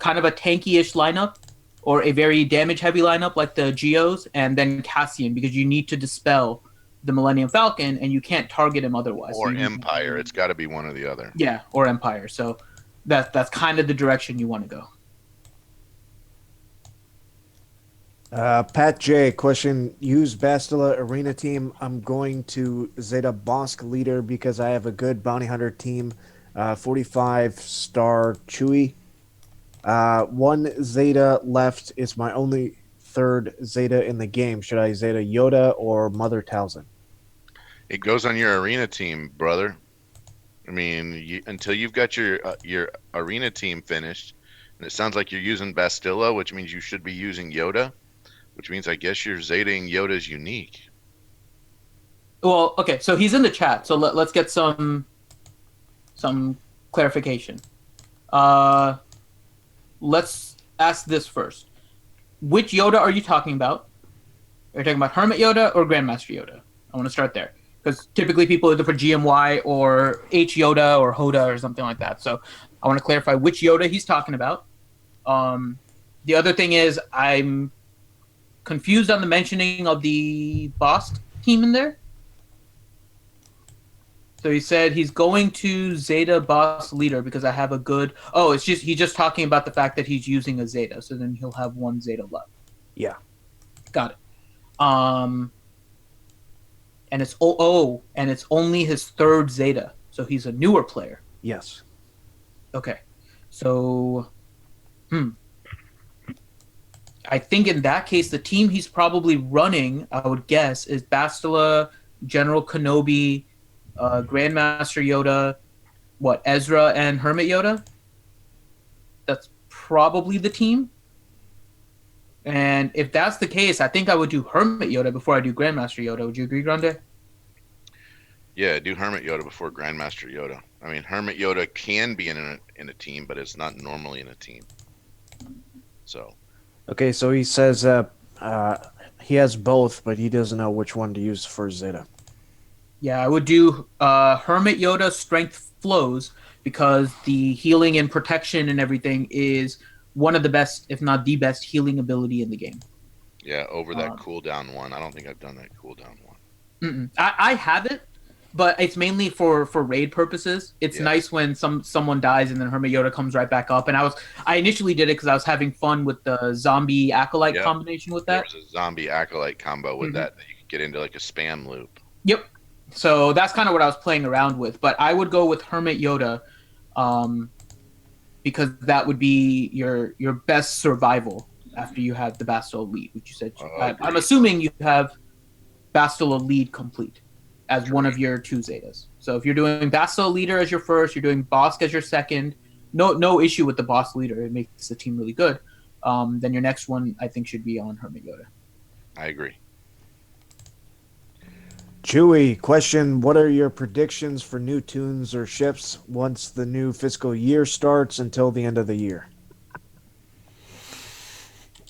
of a tanky-ish lineup, or a very damage-heavy lineup like the Geos, and then Cassian, because you need to dispel the Millennium Falcon, and you can't target him otherwise. Or Empire. It's got to be one or the other. Yeah, or Empire. So that's kind of the direction you want to go. Pat J, question, use Bastila Arena team. I'm going to Zeta Bosk leader because I have a good bounty hunter team. 45-star Chewie. One Zeta left. It's my only third Zeta in the game. Should I Zeta Yoda or Mother Talzin? It goes on your arena team, brother. Until you've got your arena team finished, and it sounds like you're using Bastila, which means you should be using Yoda, which means I guess you're Zetaing Yoda's unique. Well, okay, so he's in the chat, so let's get some clarification. Let's ask this first. Which Yoda are you talking about? Are you talking about Hermit Yoda or Grandmaster Yoda? I want to start there, because typically people either for GMY or H Yoda or Hoda or something like that. So I want to clarify which Yoda he's talking about. The other thing is confused on the mentioning of the boss team in there. So he said he's going to Zeta boss leader because I have a good. Oh, it's just he's just talking about the fact that he's using a Zeta, so then he'll have one Zeta left. Yeah. Got it. And it's and it's only his third Zeta, so he's a newer player. Yes. Okay, so, I think in that case, the team he's probably running, I would guess, is Bastila, General Kenobi, Grandmaster Yoda, Ezra, and Hermit Yoda? That's probably the team. And if that's the case, I think I would do Hermit Yoda before I do Grandmaster Yoda. Would you agree, Grande? Yeah, do Hermit Yoda before Grandmaster Yoda. I mean, Hermit Yoda can be in a team, but it's not normally in a team. So. Okay, so he says he has both, but he doesn't know which one to use for Zeta. Yeah, I would do Hermit Yoda Strength Flows because the healing and protection and everything is one of the best, if not the best, healing ability in the game. Yeah, over that cooldown one. I don't think I've done that cooldown one. I have it, but it's mainly for raid purposes. It's nice when someone dies and then Hermit Yoda comes right back up. And I initially did it because I was having fun with the zombie acolyte combination with that. There's a zombie acolyte combo with that you could get into like a spam loop. Yep. So that's kind of what I was playing around with. But I would go with Hermit Yoda because that would be your best survival after you have the Bastila lead, which you said. I'm assuming you have Bastila lead complete as one of your two Zetas. So if you're doing Bastila leader as your first, you're doing Bosk as your second, no issue with the boss leader. It makes the team really good. Then your next one, I think, should be on Hermit Yoda. I agree. Chewy, question, what are your predictions for new tunes or ships once the new fiscal year starts until the end of the year?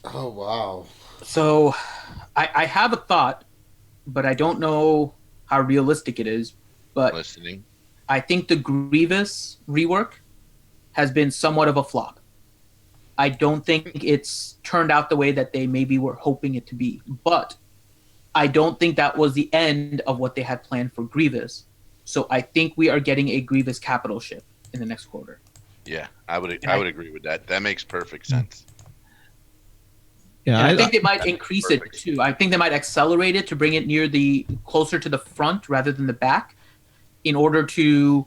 Oh, wow. So I have a thought, but I don't know how realistic it is. But listening. I think the Grievous rework has been somewhat of a flop. I don't think it's turned out the way that they maybe were hoping it to be. But I don't think that was the end of what they had planned for Grievous. So I think we are getting a Grievous capital ship in the next quarter. Yeah, I would agree with that. That makes perfect sense. Yeah, I think they might increase it too. I think they might accelerate it to bring it closer to the front rather than the back, in order to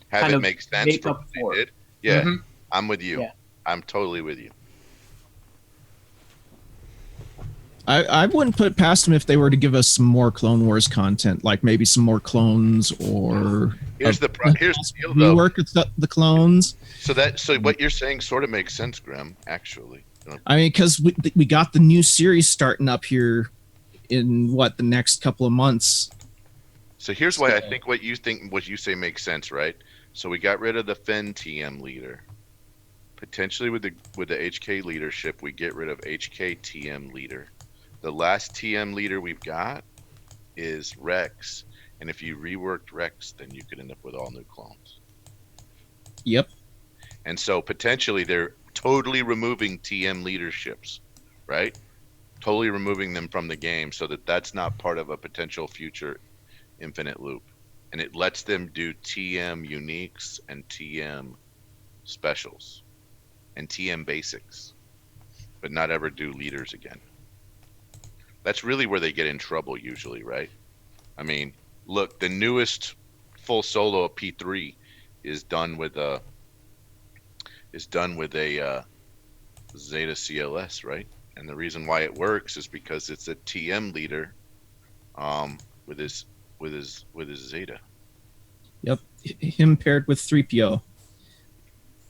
have it make sense for what they did. Yeah, I'm with you. Yeah. I'm totally with you. I wouldn't put it past them if they were to give us some more Clone Wars content, like maybe some more clones or here's the deal, though. Rework the clones. So what you're saying sort of makes sense, Grim. Actually, I mean, because we got the new series starting up here in the next couple of months. So here's why I think what you say makes sense, right? So we got rid of the Finn TM leader. Potentially with the HK leadership, we get rid of HK TM leader. The last TM leader we've got is Rex, and if you reworked Rex, then you could end up with all new clones. Yep. And so potentially they're totally removing TM leaderships, right? Totally removing them from the game so that that's not part of a potential future infinite loop. And it lets them do TM uniques and TM specials and TM basics, but not ever do leaders again. That's really where they get in trouble usually, right? I mean, look, the newest full solo P3 is done with a Zeta CLS, right? And the reason why it works is because it's a TM leader with his Zeta. Yep, him paired with 3PO.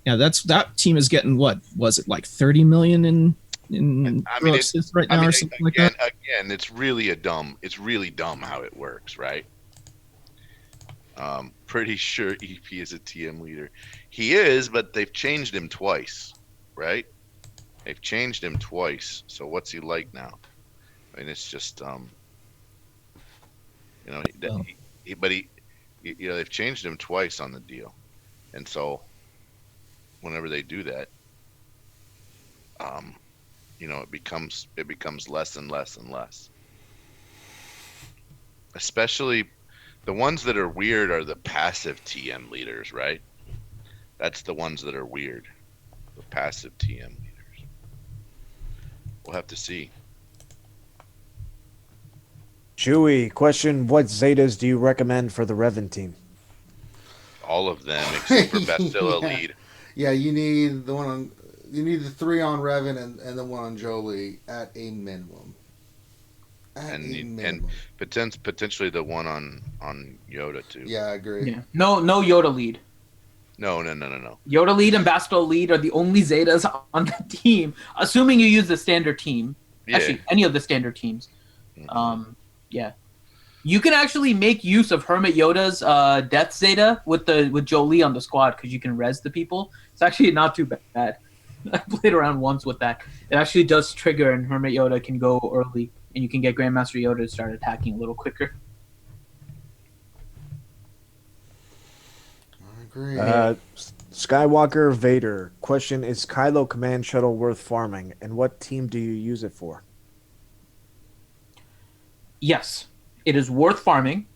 Yeah, that team is getting what was it, like 30 million in right now or something like that. Again, it's really dumb how it works, right? Pretty sure EP is a TM leader. He is, but they've changed him twice, right? They've changed him twice. So what's he like now? I mean, it's just they've changed him twice on the deal, and so whenever they do that, it becomes less and less and less. Especially the ones that are weird are the passive TM leaders, right? That's the ones that are weird. The passive TM leaders. We'll have to see. Chewy, question: what Zetas do you recommend for the Reven team? All of them except for Bastilla lead. Yeah, you need the 3 on Reven and the 1 on Jolie at a minimum. And potentially the 1 on Yoda too. Yeah, I agree. Yeah. No Yoda lead. No. Yoda lead and Bastille lead are the only Zetas on the team, assuming you use the standard team. Yeah. Actually, any of the standard teams. Yeah. You can actually make use of Hermit Yoda's Death Zeta with Jolie on the squad because you can res the people. It's actually not too bad. I played around once with that. It actually does trigger, and Hermit Yoda can go early, and you can get Grandmaster Yoda to start attacking a little quicker. I agree. Skywalker Vader, question: is Kylo Command Shuttle worth farming, and what team do you use it for? Yes, it is worth farming.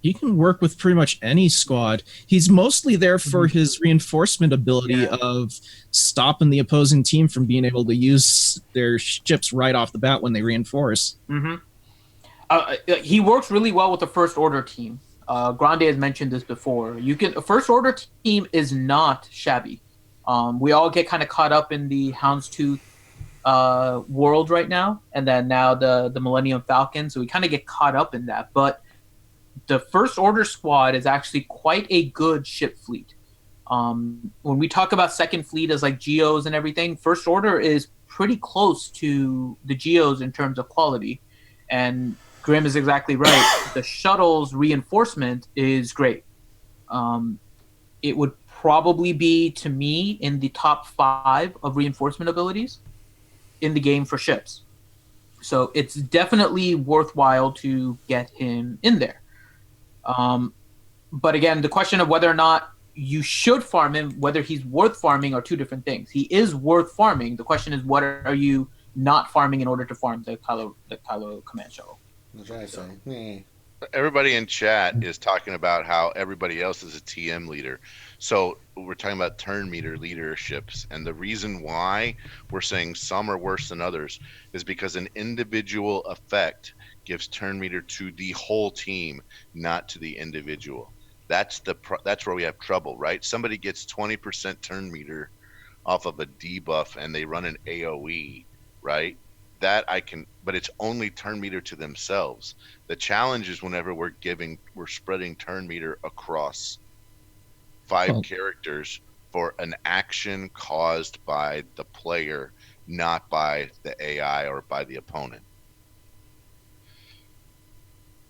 He can work with pretty much any squad. He's mostly there for his reinforcement ability of stopping the opposing team from being able to use their ships right off the bat when they reinforce. He works really well with the First Order team. Grande has mentioned this before. A First Order team is not shabby. We all get kind of caught up in the Houndstooth world right now, and then now the Millennium Falcon, so we kind of get caught up in that. But the First Order squad is actually quite a good ship fleet. When we talk about Second Fleet as like Geos and everything, First Order is pretty close to the Geos in terms of quality. And Grim is exactly right. The shuttle's reinforcement is great. It would probably be, to me, in the top 5 of reinforcement abilities in the game for ships. So it's definitely worthwhile to get him in there. But again, the question of whether or not you should farm him, whether he's worth farming, are 2 different things. He is worth farming. The question is, what are you not farming in order to farm the Kylo Command Shuttle? That's what I say. Everybody in chat is talking about how everybody else is a TM leader. So we're talking about turn meter leaderships. And the reason why we're saying some are worse than others is because an individual effect gives turn meter to the whole team, not to the individual. That's where we have trouble, right? Somebody gets 20% turn meter off of a debuff and they run an AoE, right? But it's only turn meter to themselves. The challenge is whenever we're spreading turn meter across 5 characters for an action caused by the player, not by the AI or by the opponent.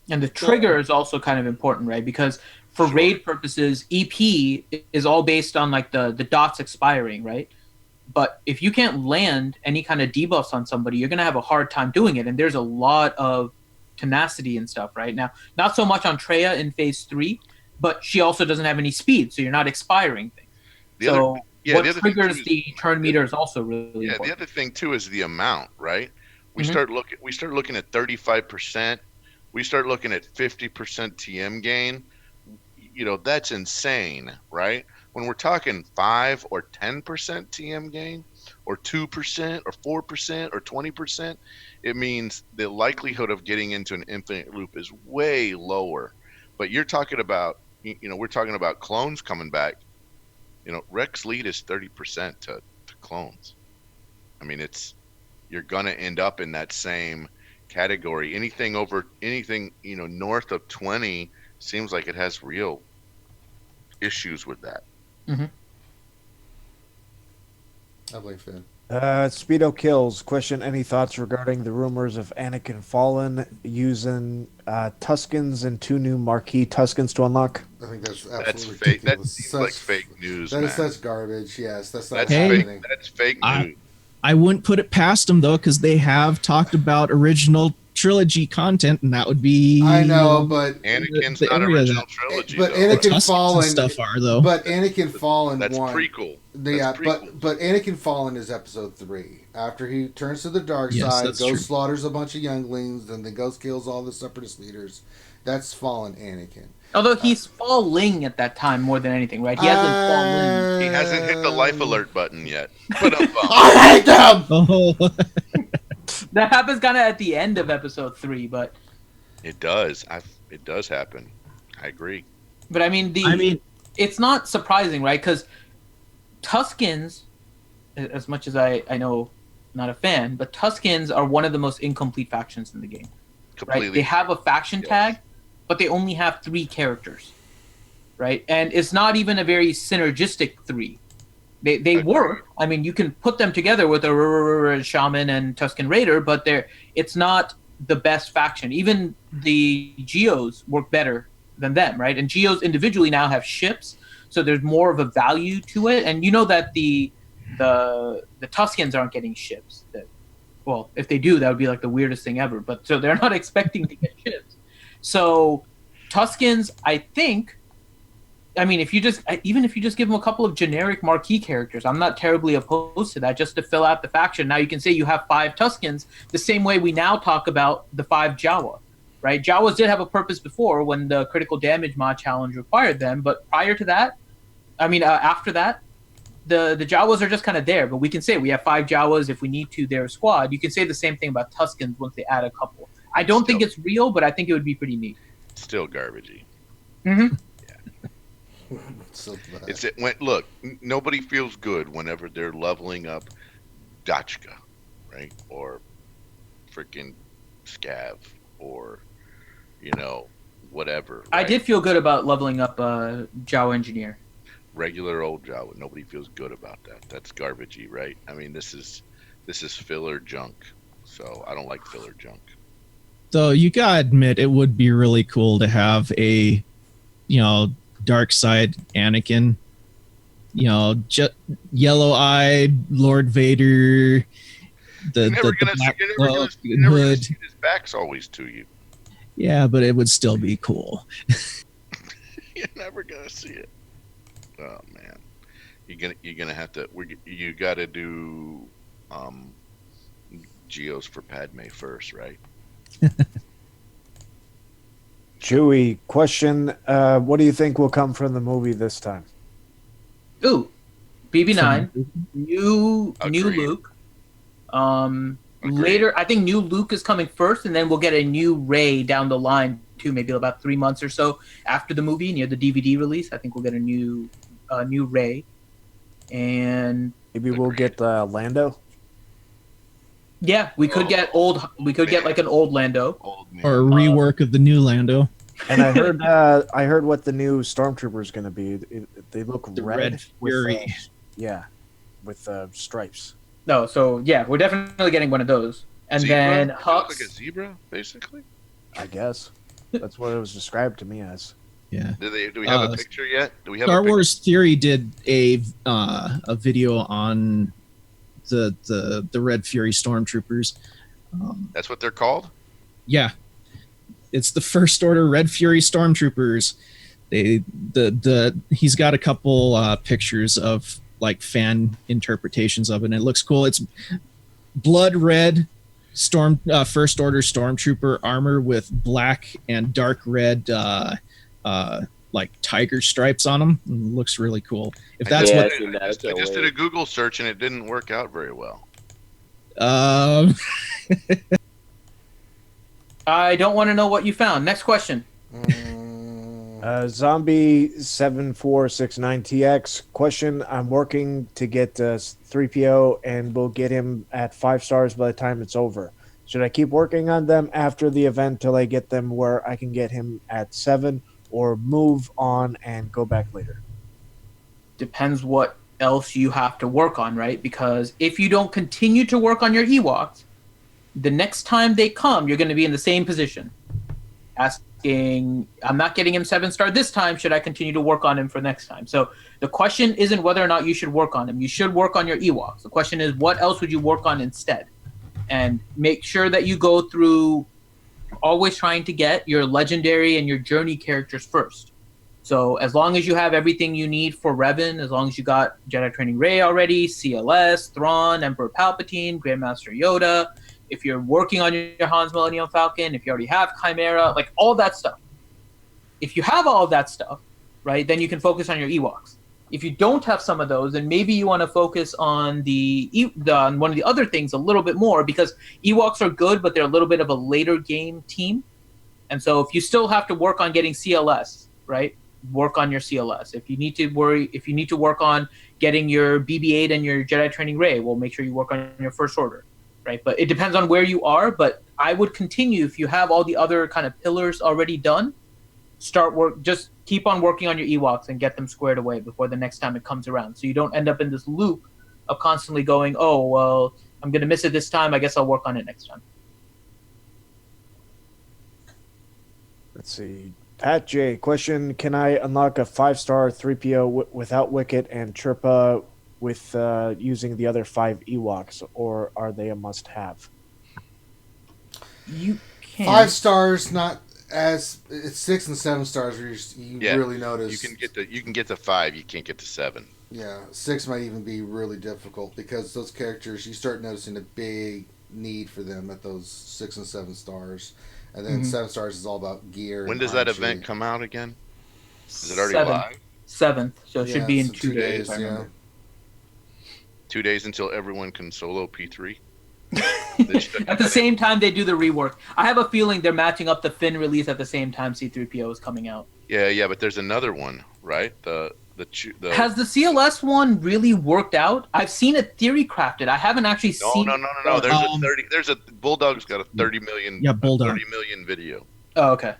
And the trigger is also kind of important, right? Because for raid purposes, EP is all based on like the dots expiring, right? But if you can't land any kind of debuffs on somebody, you're going to have a hard time doing it. And there's a lot of tenacity and stuff right now. Not so much on Treya in phase 3, but she also doesn't have any speed, so you're not expiring things. What triggers the turn meter is also really important. The other thing too is the amount, right? We start looking at 35%. We start looking at 50% TM gain. That's insane, right? When we're talking 5 or 10% TM gain, or 2% or 4% or 20%, it means the likelihood of getting into an infinite loop is way lower. But you're talking about, we're talking about clones coming back. Rex lead is 30% to clones. I mean, you're gonna end up in that same category. Anything north of 20 seems like it has real issues with that. I believe Finn. Speedo Kills, question: any thoughts regarding the rumors of Anakin Fallen using Tuskens and 2 new Marquee Tuskens to unlock? I think that's absolutely fake. ridiculous. That's like fake news. That man. is such garbage. Yes, that's not That's happening. fake. That's fake news. I wouldn't put it past them though, because they have talked about original trilogy content, and that would be. I know, but Anakin's the not area original that- trilogy. but though. Anakin Tuskens Fallen and stuff are though. But Anakin Fallen That's won. prequel. Yeah, That's prequel. but Anakin Fallen is episode 3. After he turns to the dark Yes, side, that's goes true. slaughters a bunch of younglings, and then goes kills all the separatist leaders. That's Fallen Anakin. Although he's falling at that time more than anything, right? He hasn't fallen. He hasn't hit the life alert button yet. But I hate them. Oh, That happens kind of at the end of episode 3, but it does. It does happen. I agree. I mean it's not surprising, right? Because Tuskens, as much as I know, not a fan, but Tuskens are one of the most incomplete factions in the game. Completely. Right? They have a faction Yes. tag, but they only have 3 characters, right? And it's not even a very synergistic 3. They work. I mean, you can put them together with a Shaman and Tusken Raider, but it's not the best faction. Even the Geos work better than them, right? And Geos individually now have ships, so there's more of a value to it. And you know that the Tuskens aren't getting ships. Well, if they do, that would be like the weirdest thing ever. But so they're not expecting to get ships. So Tuskens, I think, I mean, if you just give them a couple of generic marquee characters, I'm not terribly opposed to that, just to fill out the faction. Now you can say you have 5 Tuskens, the same way we now talk about the 5 Jawa, right? Jawas did have a purpose before when the critical damage mod challenge required them, but prior to that, after that, the Jawas are just kind of there. But we can say we have 5 Jawas if we need to. They're a squad. You can say the same thing about Tuskens once they add a couple. I don't think it's real, but I think it would be pretty neat. Still garbagey. Mm-hmm. So bad. Look, nobody feels good whenever they're leveling up Dachka, right? Or freaking Scav, or whatever. I right? did feel good about leveling up Jawa Engineer. Regular old Jawa. Nobody feels good about that. That's garbagey, right? I mean, this is filler junk. So I don't like filler junk. though you gotta admit it would be really cool to have a, dark side Anakin, yellow-eyed Lord Vader, the black cloak and hood. His back's always to you. Yeah, but it would still be cool. You're never gonna see it. Oh man, you're gonna have to. You got to do Geos for Padme first, right? Chewie, question: what do you think will come from the movie this time? Ooh, BB9, new Agreed. Luke. Agreed. Later, I think new Luke is coming first, and then we'll get a new Rey down the line too. Maybe about 3 months or so after the movie, near the DVD release. I think we'll get a new Rey, and Maybe we'll get Lando. yeah, we could get old. We could get like an old Lando. Old man. Or a rework of the new Lando. And I heard what the new Stormtrooper is going to be. They look The red, Red Fury. with stripes. No, so yeah, we're definitely getting one of those. And Zebra? then Does it look Hux. like a zebra, basically. I guess that's what it was described to me as. Yeah. Do we have a picture yet? Do we have Star a picture? Wars Theory did a video on the Red Fury Stormtroopers. That's what they're called. Yeah, it's the First Order Red Fury Stormtroopers. He's got a couple pictures of like fan interpretations of it, and it looks cool. It's blood red First Order Stormtrooper armor with black and dark red like tiger stripes on them. It looks really cool. If that's Yeah, what I've seen that. I I can't just wait. did a Google search and it didn't work out very well. I don't want to know what you found. Next question. Zombie 7469TX question: I'm working to get 3PO, and we'll get him at 5 stars by the time it's over. Should I keep working on them after the event till I get them where I can get him at 7, or move on and go back later? Depends what else you have to work on, right? Because if you don't continue to work on your Ewoks, the next time they come, you're going to be in the same position. Asking, I'm not getting him 7-star this time. Should I continue to work on him for next time? So the question isn't whether or not you should work on him. You should work on your Ewoks. The question is, what else would you work on instead? And make sure that you go through always trying to get your legendary and your journey characters first. So as long as you have everything you need for Reven, as long as you got Jedi Training Ray already, CLS, Thrawn, Emperor Palpatine, Grandmaster Yoda, if you're working on your Han's Millennium Falcon, if you already have Chimera, like all that stuff. If you have all of that stuff, right, then you can focus on your Ewoks. If you don't have some of those, then maybe you want to focus on on one of the other things a little bit more, because Ewoks are good, but they're a little bit of a later game team. And so if you still have to work on getting CLS, right, work on your CLS. If you need to work on getting your BB-8 and your Jedi Training Ray, well, make sure you work on your First Order, right? But it depends on where you are. But I would continue, if you have all the other kind of pillars already done, just keep on working on your Ewoks and get them squared away before the next time it comes around, so you don't end up in this loop of constantly going, oh, well, I'm going to miss it this time, I guess I'll work on it next time. Let's see. Pat J. Question: can I unlock a 5-star 3PO without Wicket and Chirpa with using the other 5 Ewoks, or are they a must-have? You can. 5 stars, not as it's 6 and 7 stars where you really notice. You can get to 5, you can't get to 7. Yeah, 6 might even be really difficult, because those characters, you start noticing a big need for them at those 6 and 7 stars. And then 7 stars is all about gear. When does that event come out again? Is it already 7th. live? 7th, so it should be in 2 days. days. I Yeah. remember. 2 days until everyone can solo P3. At the same time they do the rework. I have a feeling they're matching up the Finn release at the same time C-3PO is coming out. Yeah, but there's another one, right? Has the CLS one really worked out? I've seen it theory crafted. I haven't actually seen. No. There's a Bulldog's got a 30 million. Yeah, Bulldog. 30 million video. Oh, okay.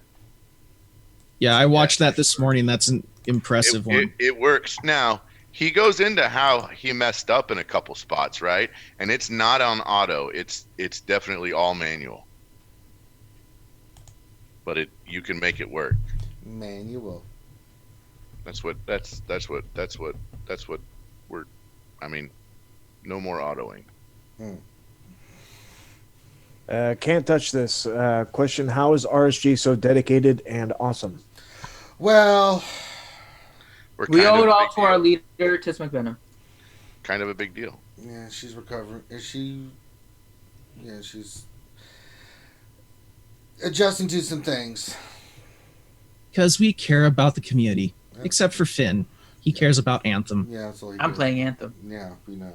Yeah, I watched that this morning. That's an impressive one. It works. Now, he goes into how he messed up in a couple spots, right? And it's not on auto. It's definitely all manual. But you can make it work. Manual. That's what we're, I mean, no more autoing. Can't touch this. Question: how is RSG so dedicated and awesome? Well, We owe it all to our leader, Tis McVenom. Kind of a big deal. yeah, she's recovering. Is she? Yeah, she's adjusting to some things. Because we care about the community, except for Finn. He cares about Anthem. Yeah, that's all he I'm did. playing Anthem. Yeah, we know.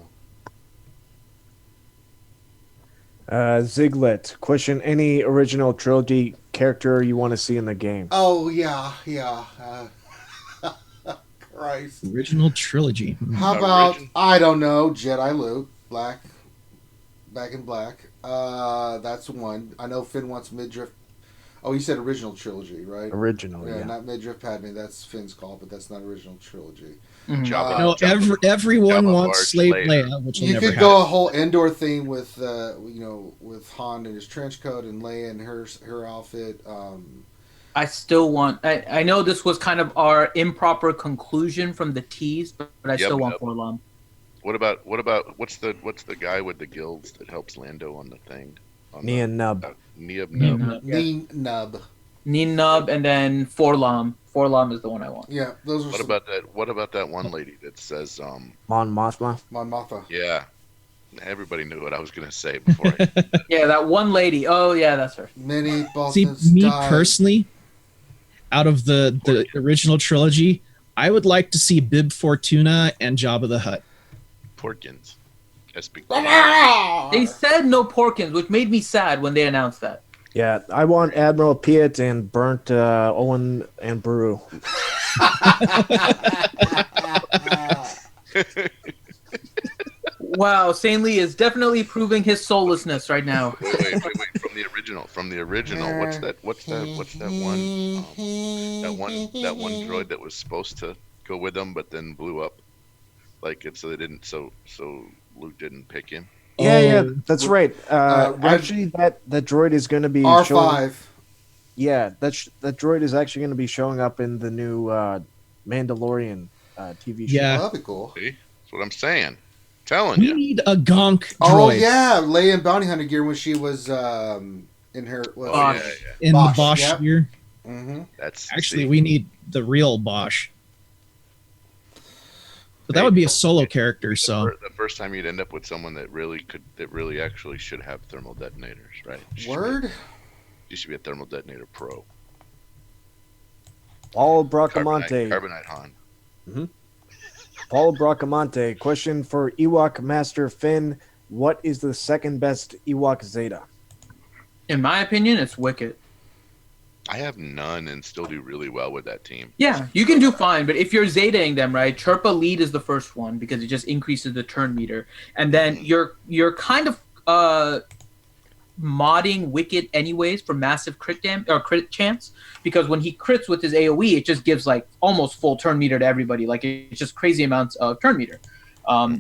Ziglet. Question: any original trilogy character you want to see in the game? Oh, yeah. Christ. Original trilogy. How about, I don't know, Jedi Luke, back in black. That's one. I know Finn wants midriff. Oh, you said original trilogy, right? Original, Yeah, yeah. not midriff Padme. That's Finn's call, but that's not original trilogy. Mhm. Everyone Jabba wants Large Slave Leia. Leia, which will You never could happen. go a whole Endor theme with, with Han in his trench coat and Leia in her outfit. I still want. I know this was kind of our improper conclusion from the tease, but I still want Forlom. What about what's the guy with the guilds that helps Lando on the thing? Nien Nub. Nien Nien Nub. Nub, yeah. Nien Nub. Nien Nub, and then Forlom. Forlom is the one I want. Yeah, those are What about that one lady that says Mon Mothma. Mon Mothma. yeah. Everybody knew what I was gonna say before. Yeah, that one lady. Oh, yeah, that's her. Many See, Boston's me died. personally, out of the original trilogy, I would like to see Bib Fortuna and Jabba the Hutt. Porkins. SB. They said no Porkins, which made me sad when they announced that. Yeah, I want Admiral Piet and Burnt Owen and Brew. Wow, Sanely is definitely proving his soullessness right now. Wait. From the original. What's that one? That one droid that was supposed to go with them, but then blew up. Like it, so they didn't. So Luke didn't pick him. Yeah, that's right. Actually, that droid is going to be R5. showing, yeah, that droid is actually going to be showing up in the new Mandalorian TV show. Yeah. Well, that'd be cool. See, that's what I'm saying. Telling We you. need a gonk droid. Oh yeah, Leia in Bounty Hunter gear when she was in her. Well, Oh, Bosch. yeah. In Bosch, the Bosch yep. sphere. Mm-hmm. That's Actually, see, we need the real Bosch. But that would be a solo character, the so the first time you'd end up with someone that really actually should have thermal detonators, right? Word. You should be a thermal detonator pro. Paul Bracamonte. Carbonite Han. Paul Bracamonte. Question for Ewok Master Finn. What is the second best Ewok Zeta? In my opinion, it's Wicket. I have none and still do really well with that team. Yeah, you can do fine, but if you're Zetaing them, right, Chirpa lead is the first one because it just increases the turn meter. And then you're kind of modding Wicket anyways for massive crit chance, because when he crits with his AoE, it just gives like almost full turn meter to everybody. Like it's just crazy amounts of turn meter.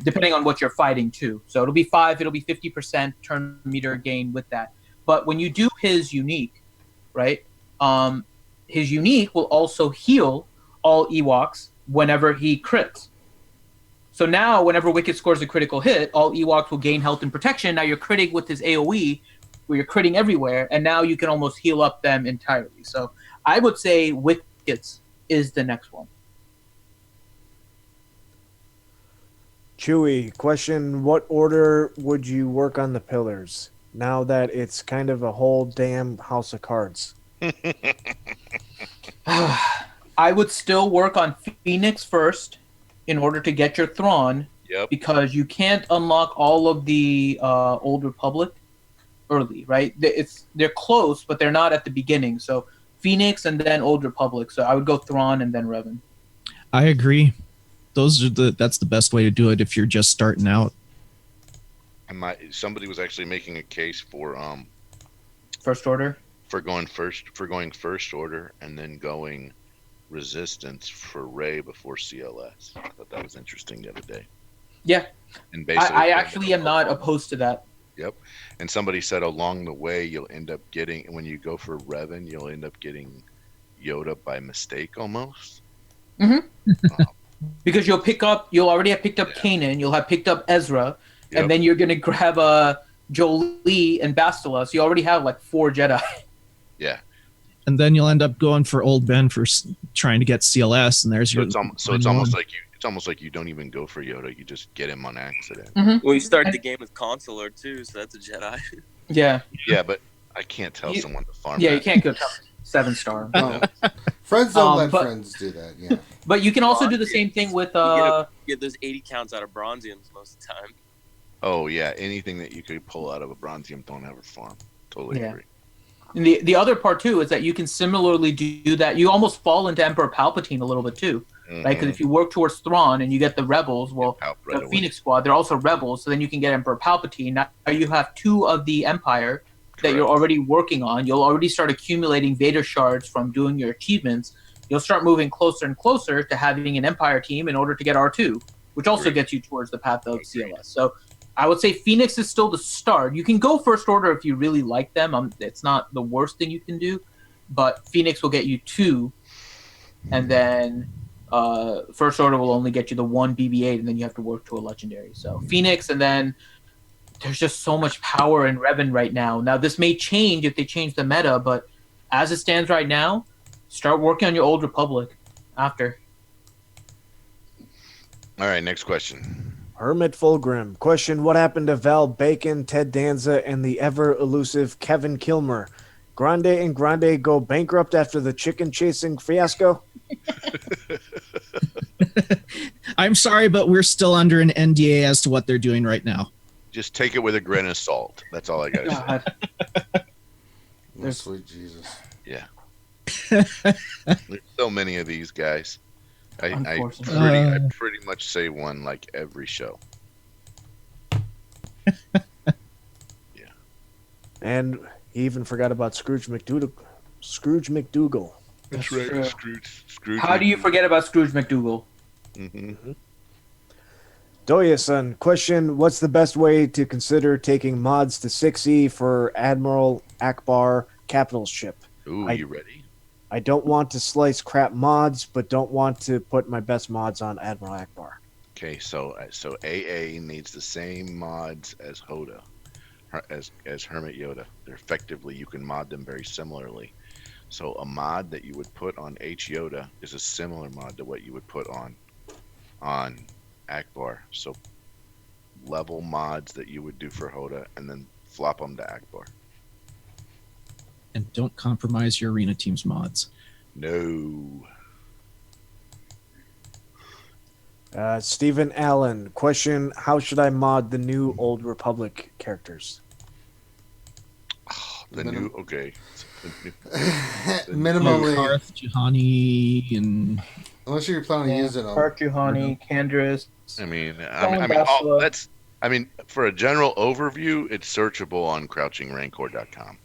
Depending on what you're fighting too. So it'll be 50% turn meter gain with that. But when you do his unique, right? His unique will also heal all Ewoks whenever he crits. So now, whenever Wicket scores a critical hit, all Ewoks will gain health and protection. Now you're critting with his AoE, where you're critting everywhere, and now you can almost heal up them entirely. So I would say Wickets is the next one. Chewy, question, what order would you work on the pillars now that it's kind of a whole damn house of cards? I would still work on Phoenix first in order to get your Thrawn, because you can't unlock all of the Old Republic early, right? They're close, but they're not at the beginning. So Phoenix and then Old Republic. So I would go Thrawn and then Reven. I agree. That's the best way to do it if you're just starting out. Somebody was actually making a case for First Order. For going first order and then going resistance for Rey before CLS. I thought that was interesting the other day. Yeah. And basically, I actually am not opposed to that. Yep. And somebody said along the way you'll end up getting, when you go for Reven, you'll end up getting Yoda by mistake almost. Because you'll already have picked up Kanan, you'll have picked up Ezra, and then you're gonna grab Jolie and Bastila, so you already have like 4 Jedi. Yeah. And then you'll end up going for Old Ben for trying to get CLS, and there's your. It's almost like you don't even go for Yoda; you just get him on accident. Well, you start the game with Consular too, so that's a Jedi. Yeah. Yeah, but I can't tell someone to farm. Yeah, that. you can't go 7-star. No. Friends don't let friends do that. Yeah. But you can also do the same thing with you get those 80 counts out of Bronziums most of the time. Oh yeah, anything that you could pull out of a Bronzium, don't ever farm. Totally agree. And the other part too is that you can similarly do that. You almost fall into Emperor Palpatine a little bit too, right? Because if you work towards Thrawn and you get the Rebels, well, the Phoenix Squad, they're also Rebels, so then you can get Emperor Palpatine. Now you have 2 of the Empire that you're already working on. You'll already start accumulating Vader shards from doing your achievements. You'll start moving closer and closer to having an Empire team in order to get R2, which also gets you towards the path of CLS. So I would say Phoenix is still the start. You can go First Order if you really like them. It's not the worst thing you can do, but Phoenix will get you 2, and then First Order will only get you the 1 BB-8, and then you have to work to a Legendary. So Phoenix, and then there's just so much power in Reven right now. Now, this may change if they change the meta, but as it stands right now, start working on your Old Republic after. All right, next question. Hermit Fulgrim. Question, what happened to Val Bacon, Ted Danza, and the ever-elusive Kevin Kilmer? Grande and Grande go bankrupt after the chicken-chasing fiasco? I'm sorry, but we're still under an NDA as to what they're doing right now. Just take it with a grain of salt. That's all I got to say. Oh, sweet Jesus. Yeah. There's so many of these guys. I pretty much say one like every show. Yeah. And he even forgot about Scrooge McDougal. That's right. Scrooge. How do you forget about Scrooge McDougal? Doya-san, question, what's the best way to consider taking mods to 6E for Admiral Ackbar capital ship? Ooh, you ready? I don't want to slice crap mods, but don't want to put my best mods on Admiral Ackbar. Okay, so AA needs the same mods as Hoda. as Hermit Yoda. They're effectively, you can mod them very similarly. So a mod that you would put on H Yoda is a similar mod to what you would put on Ackbar. So level mods that you would do for Hoda and then flop them to Ackbar. And don't compromise your arena team's mods. No. Stephen Allen, question: how should I mod the new Old Republic characters? The new, okay. Minimally, Qarth, Juhani, and unless you're planning on using them. Qarth, Juhani, Canderous. I mean, Bastila. for a general overview, it's searchable on crouchingrancor.com.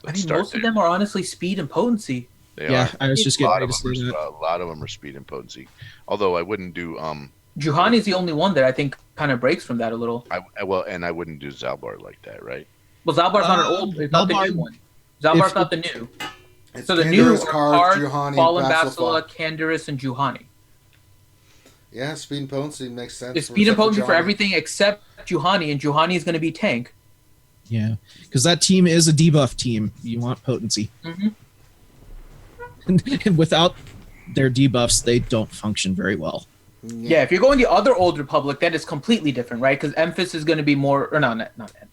I mean, most of them are honestly speed and potency. They yeah, are. I was just A getting lot ready of to them say that. a lot of them are speed and potency. Although I wouldn't do Juhani is the only one that I think kind of breaks from that a little. I wouldn't do Zalbar like that, right? Well, Zalbar's not an old, it's not the Zalbar- new one. Zalbar's if- not the new. It's So the new Canderous, are Qarth, Qarth, Juhani, Fallen Bastila. Bastila, Canderous, and Juhani. Yeah, speed and potency makes sense. It's speed and potency for Johnny. everything except Juhani, and Juhani is going to be tank. Yeah, because that team is a debuff team. You want potency. Mm-hmm. And without their debuffs, they don't function very well. Yeah, if you're going the other Old Republic, then it's completely different, right? Because Emphas is going to be more, or not Emphas.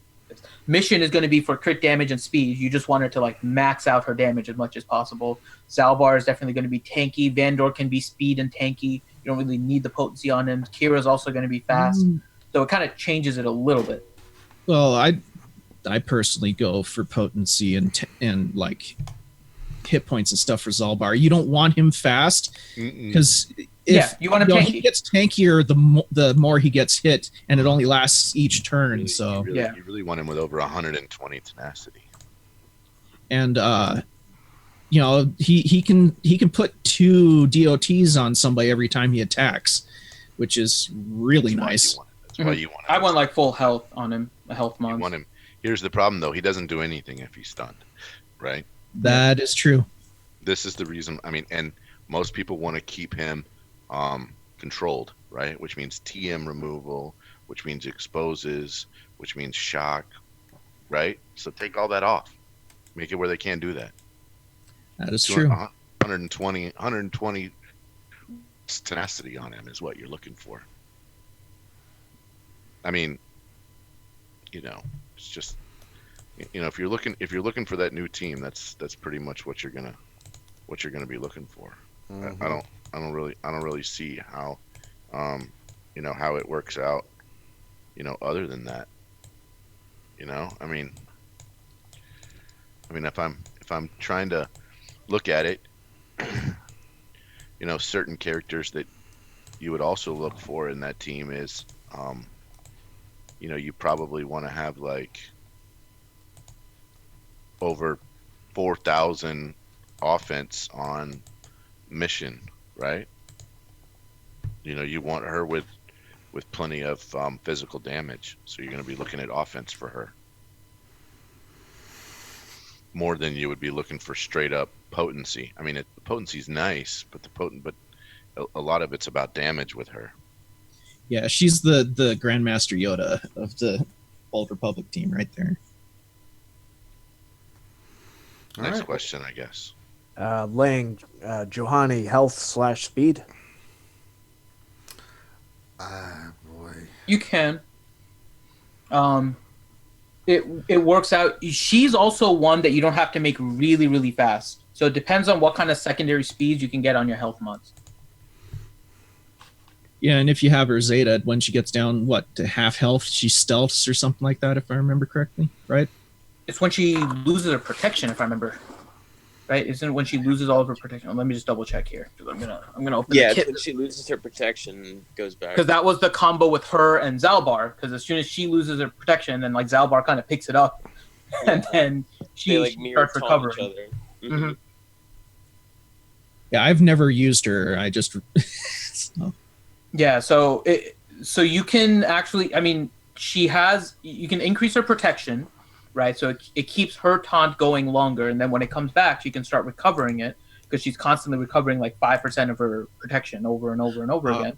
Mission is going to be for crit damage and speed. You just want her to like max out her damage as much as possible. Zalbar is definitely going to be tanky. Vandor can be speed and tanky. You don't really need the potency on him. Kira is also going to be fast. So it kind of changes it a little bit. Well, I personally go for potency and like hit points and stuff for Zalbar. You don't want him fast because if you want him tanky. he gets tankier, the more he gets hit, and it only lasts each turn. So you really want him with over 120 tenacity. And he can put 2 DOTs on somebody every time he attacks, which is really nice. That's why you want him. I want like full health on him, a health You mod. want him. Here's the problem, though. He doesn't do anything if he's stunned, right? That is true. This is the reason. I mean, and most people want to keep him controlled, right? Which means TM removal, which means exposes, which means shock, right? So take all that off. Make it where they can't do that. That is true. 120 tenacity on him is what you're looking for. I mean, it's just, if you're looking for that new team, that's pretty much what you're gonna be looking for. Mm-hmm. I don't really see how, how it works out, other than that. I mean, if I'm trying to look at it, certain characters that you would also look for in that team is, you probably want to have like over 4,000 offense on Mission, right? You want her with plenty of physical damage, so you're going to be looking at offense for her more than you would be looking for straight up potency. I mean, the potency's nice, but a lot of it's about damage with her. Yeah, she's the Grandmaster Yoda of the Old Republic team right there. Next question, I guess. Lang, Juhani, health / speed? Boy. You can. It works out. She's also one that you don't have to make really, really fast. So it depends on what kind of secondary speeds you can get on your health mods. Yeah, and if you have her Zeta, when she gets down, to half health, she stealths or something like that, if I remember correctly, right? It's when she loses her protection, if I remember. Right? Isn't it when she loses all of her protection? Let me just double check here. I'm gonna open the kit. When she loses her protection, goes back. Because that was the combo with her and Zalbar. Because as soon as she loses her protection, then like Zalbar kind of picks it up, and then she starts recovering. Each other. Mm-hmm. Yeah, I've never used her. I just Yeah, so you can actually, you can increase her protection, right? So it keeps her taunt going longer, and then when it comes back, she can start recovering it because she's constantly recovering like 5% of her protection over and over and over again.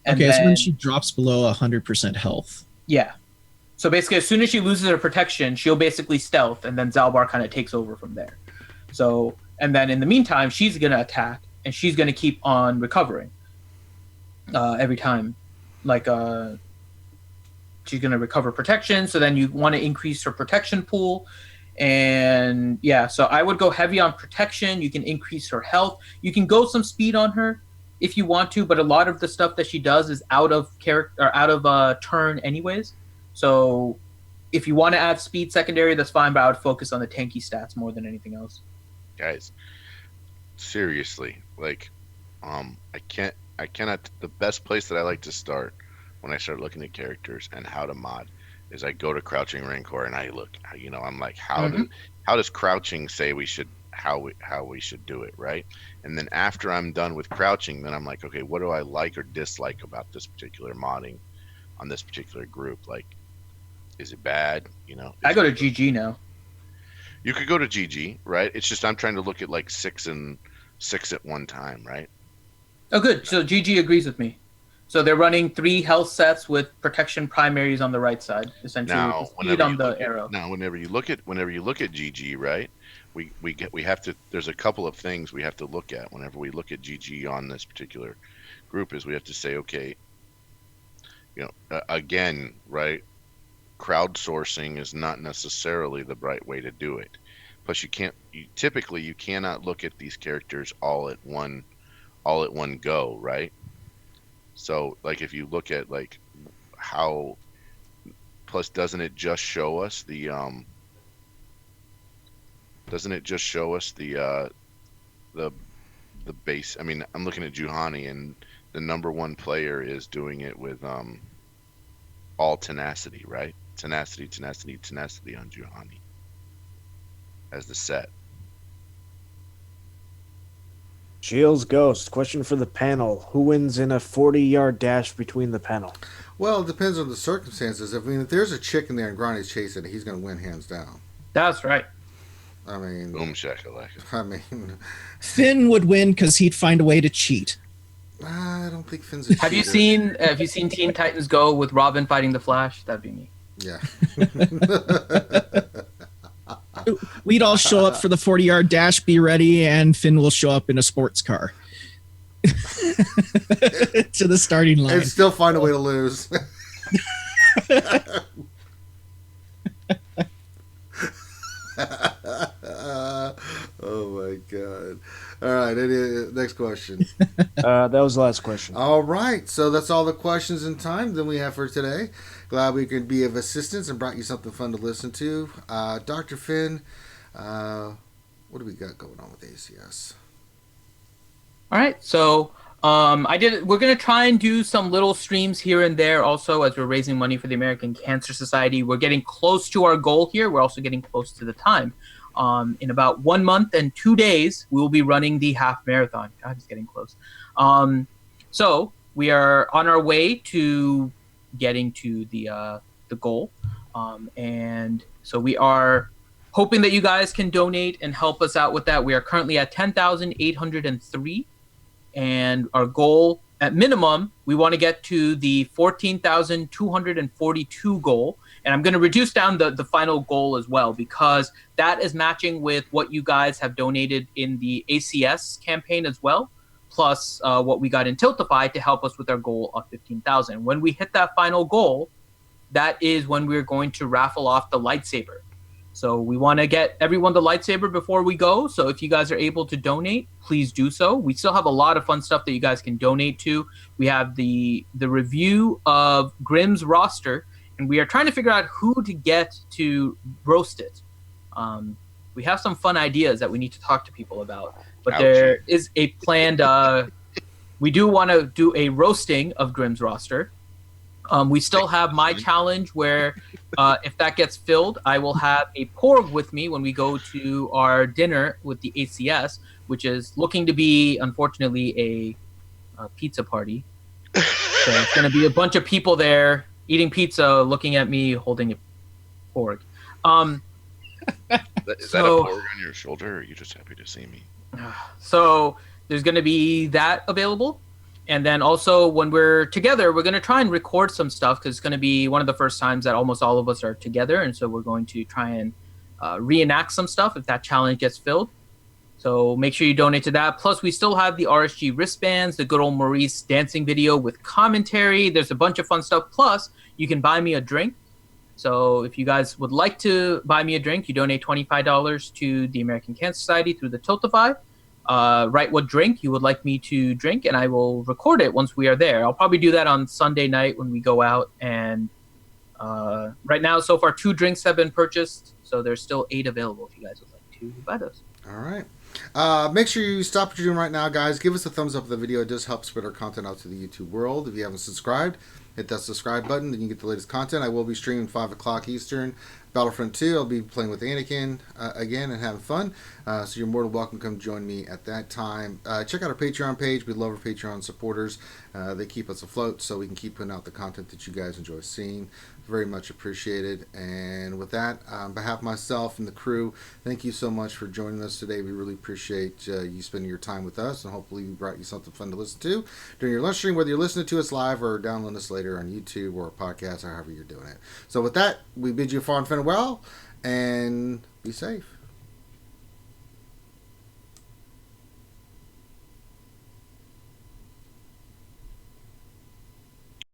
And okay, then, so when she drops below 100% health. Yeah. So basically, as soon as she loses her protection, she'll basically stealth, and then Zalbar kind of takes over from there. So, and then in the meantime, she's going to attack, and she's going to keep on recovering every time. Like, she's going to recover protection, so then you want to increase her protection pool. And yeah, so I would go heavy on protection. You can increase her health. You can go some speed on her if you want to, but a lot of the stuff that she does is out of character or out of turn anyways. So if you want to add speed secondary, that's fine, but I would focus on the tanky stats more than anything else. Guys, seriously, like, I cannot. The best place that I like to start when I start looking at characters and how to mod is I go to Crouching Rancor and I look. I'm like, how does Crouching say how we should do it, right? And then after I'm done with Crouching, then I'm like, okay, what do I like or dislike about this particular modding on this particular group? Like, is it bad? I go to GG now. You could go to GG, right? It's just I'm trying to look at like 6 at one time, right? Oh, good. So GG agrees with me. So they're running 3 health sets with protection primaries on the right side, essentially. Now, whenever you look at GG, right? We have to. There's a couple of things we have to look at whenever we look at GG on this particular group. Is we have to say, okay, again, right? Crowdsourcing is not necessarily the right way to do it. Plus, you cannot look at these characters all at one go, right? So, like, if you look at like how, plus, doesn't it just show us the base? I mean, I'm looking at Juhani, and the #1 player is doing it with all tenacity, right? Tenacity on Juhani as the set. Shields Ghost, question for the panel. Who wins in a 40-yard dash between the panel? Well, it depends on the circumstances. If there's a chick in there and Granny's chasing it, he's going to win hands down. That's right. I mean... Boom shakalaka. I mean... Finn would win because he'd find a way to cheat. I don't think Finn's a cheater. Have you seen Teen Titans Go with Robin fighting the Flash? That'd be me. Yeah. We'd all show up for the 40-yard dash, be ready, and Finn will show up in a sports car to the starting line. And still find a way to lose. Oh my god. All right, next question. That was the last question. All right, so that's all the questions and time that we have for today. Glad we could be of assistance and brought you something fun to listen to. Dr. Finn, what do we got going on with ACS? All right, so we're going to try and do some little streams here and there also as we're raising money for the American Cancer Society. We're getting close to our goal here. We're also getting close to the time. In about 1 month and 2 days, we will be running the half marathon. God, it's getting close. So we are on our way to getting to the goal. And so we are hoping that you guys can donate and help us out with that. We are currently at 10,803. And our goal, at minimum, we want to get to the 14,242 goal. And I'm going to reduce down the final goal as well, because that is matching with what you guys have donated in the ACS campaign as well, plus what we got in Tiltify to help us with our goal of 15,000. When we hit that final goal, that is when we're going to raffle off the lightsaber. So we want to get everyone the lightsaber before we go. So if you guys are able to donate, please do so. We still have a lot of fun stuff that you guys can donate to. We have the review of Grimm's roster, and we are trying to figure out who to get to roast it. We have some fun ideas that we need to talk to people about. But there is a planned... we do want to do a roasting of Grimm's roster. We still have my challenge where if that gets filled, I will have a porg with me when we go to our dinner with the ACS, which is looking to be, unfortunately, a pizza party. So it's going to be a bunch of people there eating pizza, looking at me holding a porg. Is that a porg on your shoulder, or are you just happy to see me? So there's going to be that available. And then also when we're together, we're going to try and record some stuff because it's going to be one of the first times that almost all of us are together. And so we're going to try and reenact some stuff if that challenge gets filled. So make sure you donate to that. Plus, we still have the RSG wristbands, the good old Maurice dancing video with commentary. There's a bunch of fun stuff. Plus, you can buy me a drink. So if you guys would like to buy me a drink, you donate $25 to the American Cancer Society through the Tiltify. Write what drink you would like me to drink, and I will record it once we are there. I'll probably do that on Sunday night when we go out. And right now, so far, 2 drinks have been purchased. So there's still 8 available if you guys would like to buy those. All right. Make sure you stop what you're doing right now, guys. Give us a thumbs up of the video. It does help spread our content out to the YouTube world. If you haven't subscribed, hit that subscribe button. Then you get the latest content. I will be streaming 5 o'clock Eastern. Battlefront 2, I'll be playing with Anakin again and having fun. So you're more than welcome to come join me at that time. Check out our Patreon page. We love our Patreon supporters. They keep us afloat so we can keep putting out the content that you guys enjoy seeing. Very much appreciated. And with that, on behalf of myself and the crew, thank you so much for joining us today. We really appreciate you spending your time with us, and hopefully we brought you something fun to listen to during your lunch stream, whether you're listening to us live or downloading us later on YouTube or a podcast or however you're doing it. So with that, we bid you far and farewell, and be safe.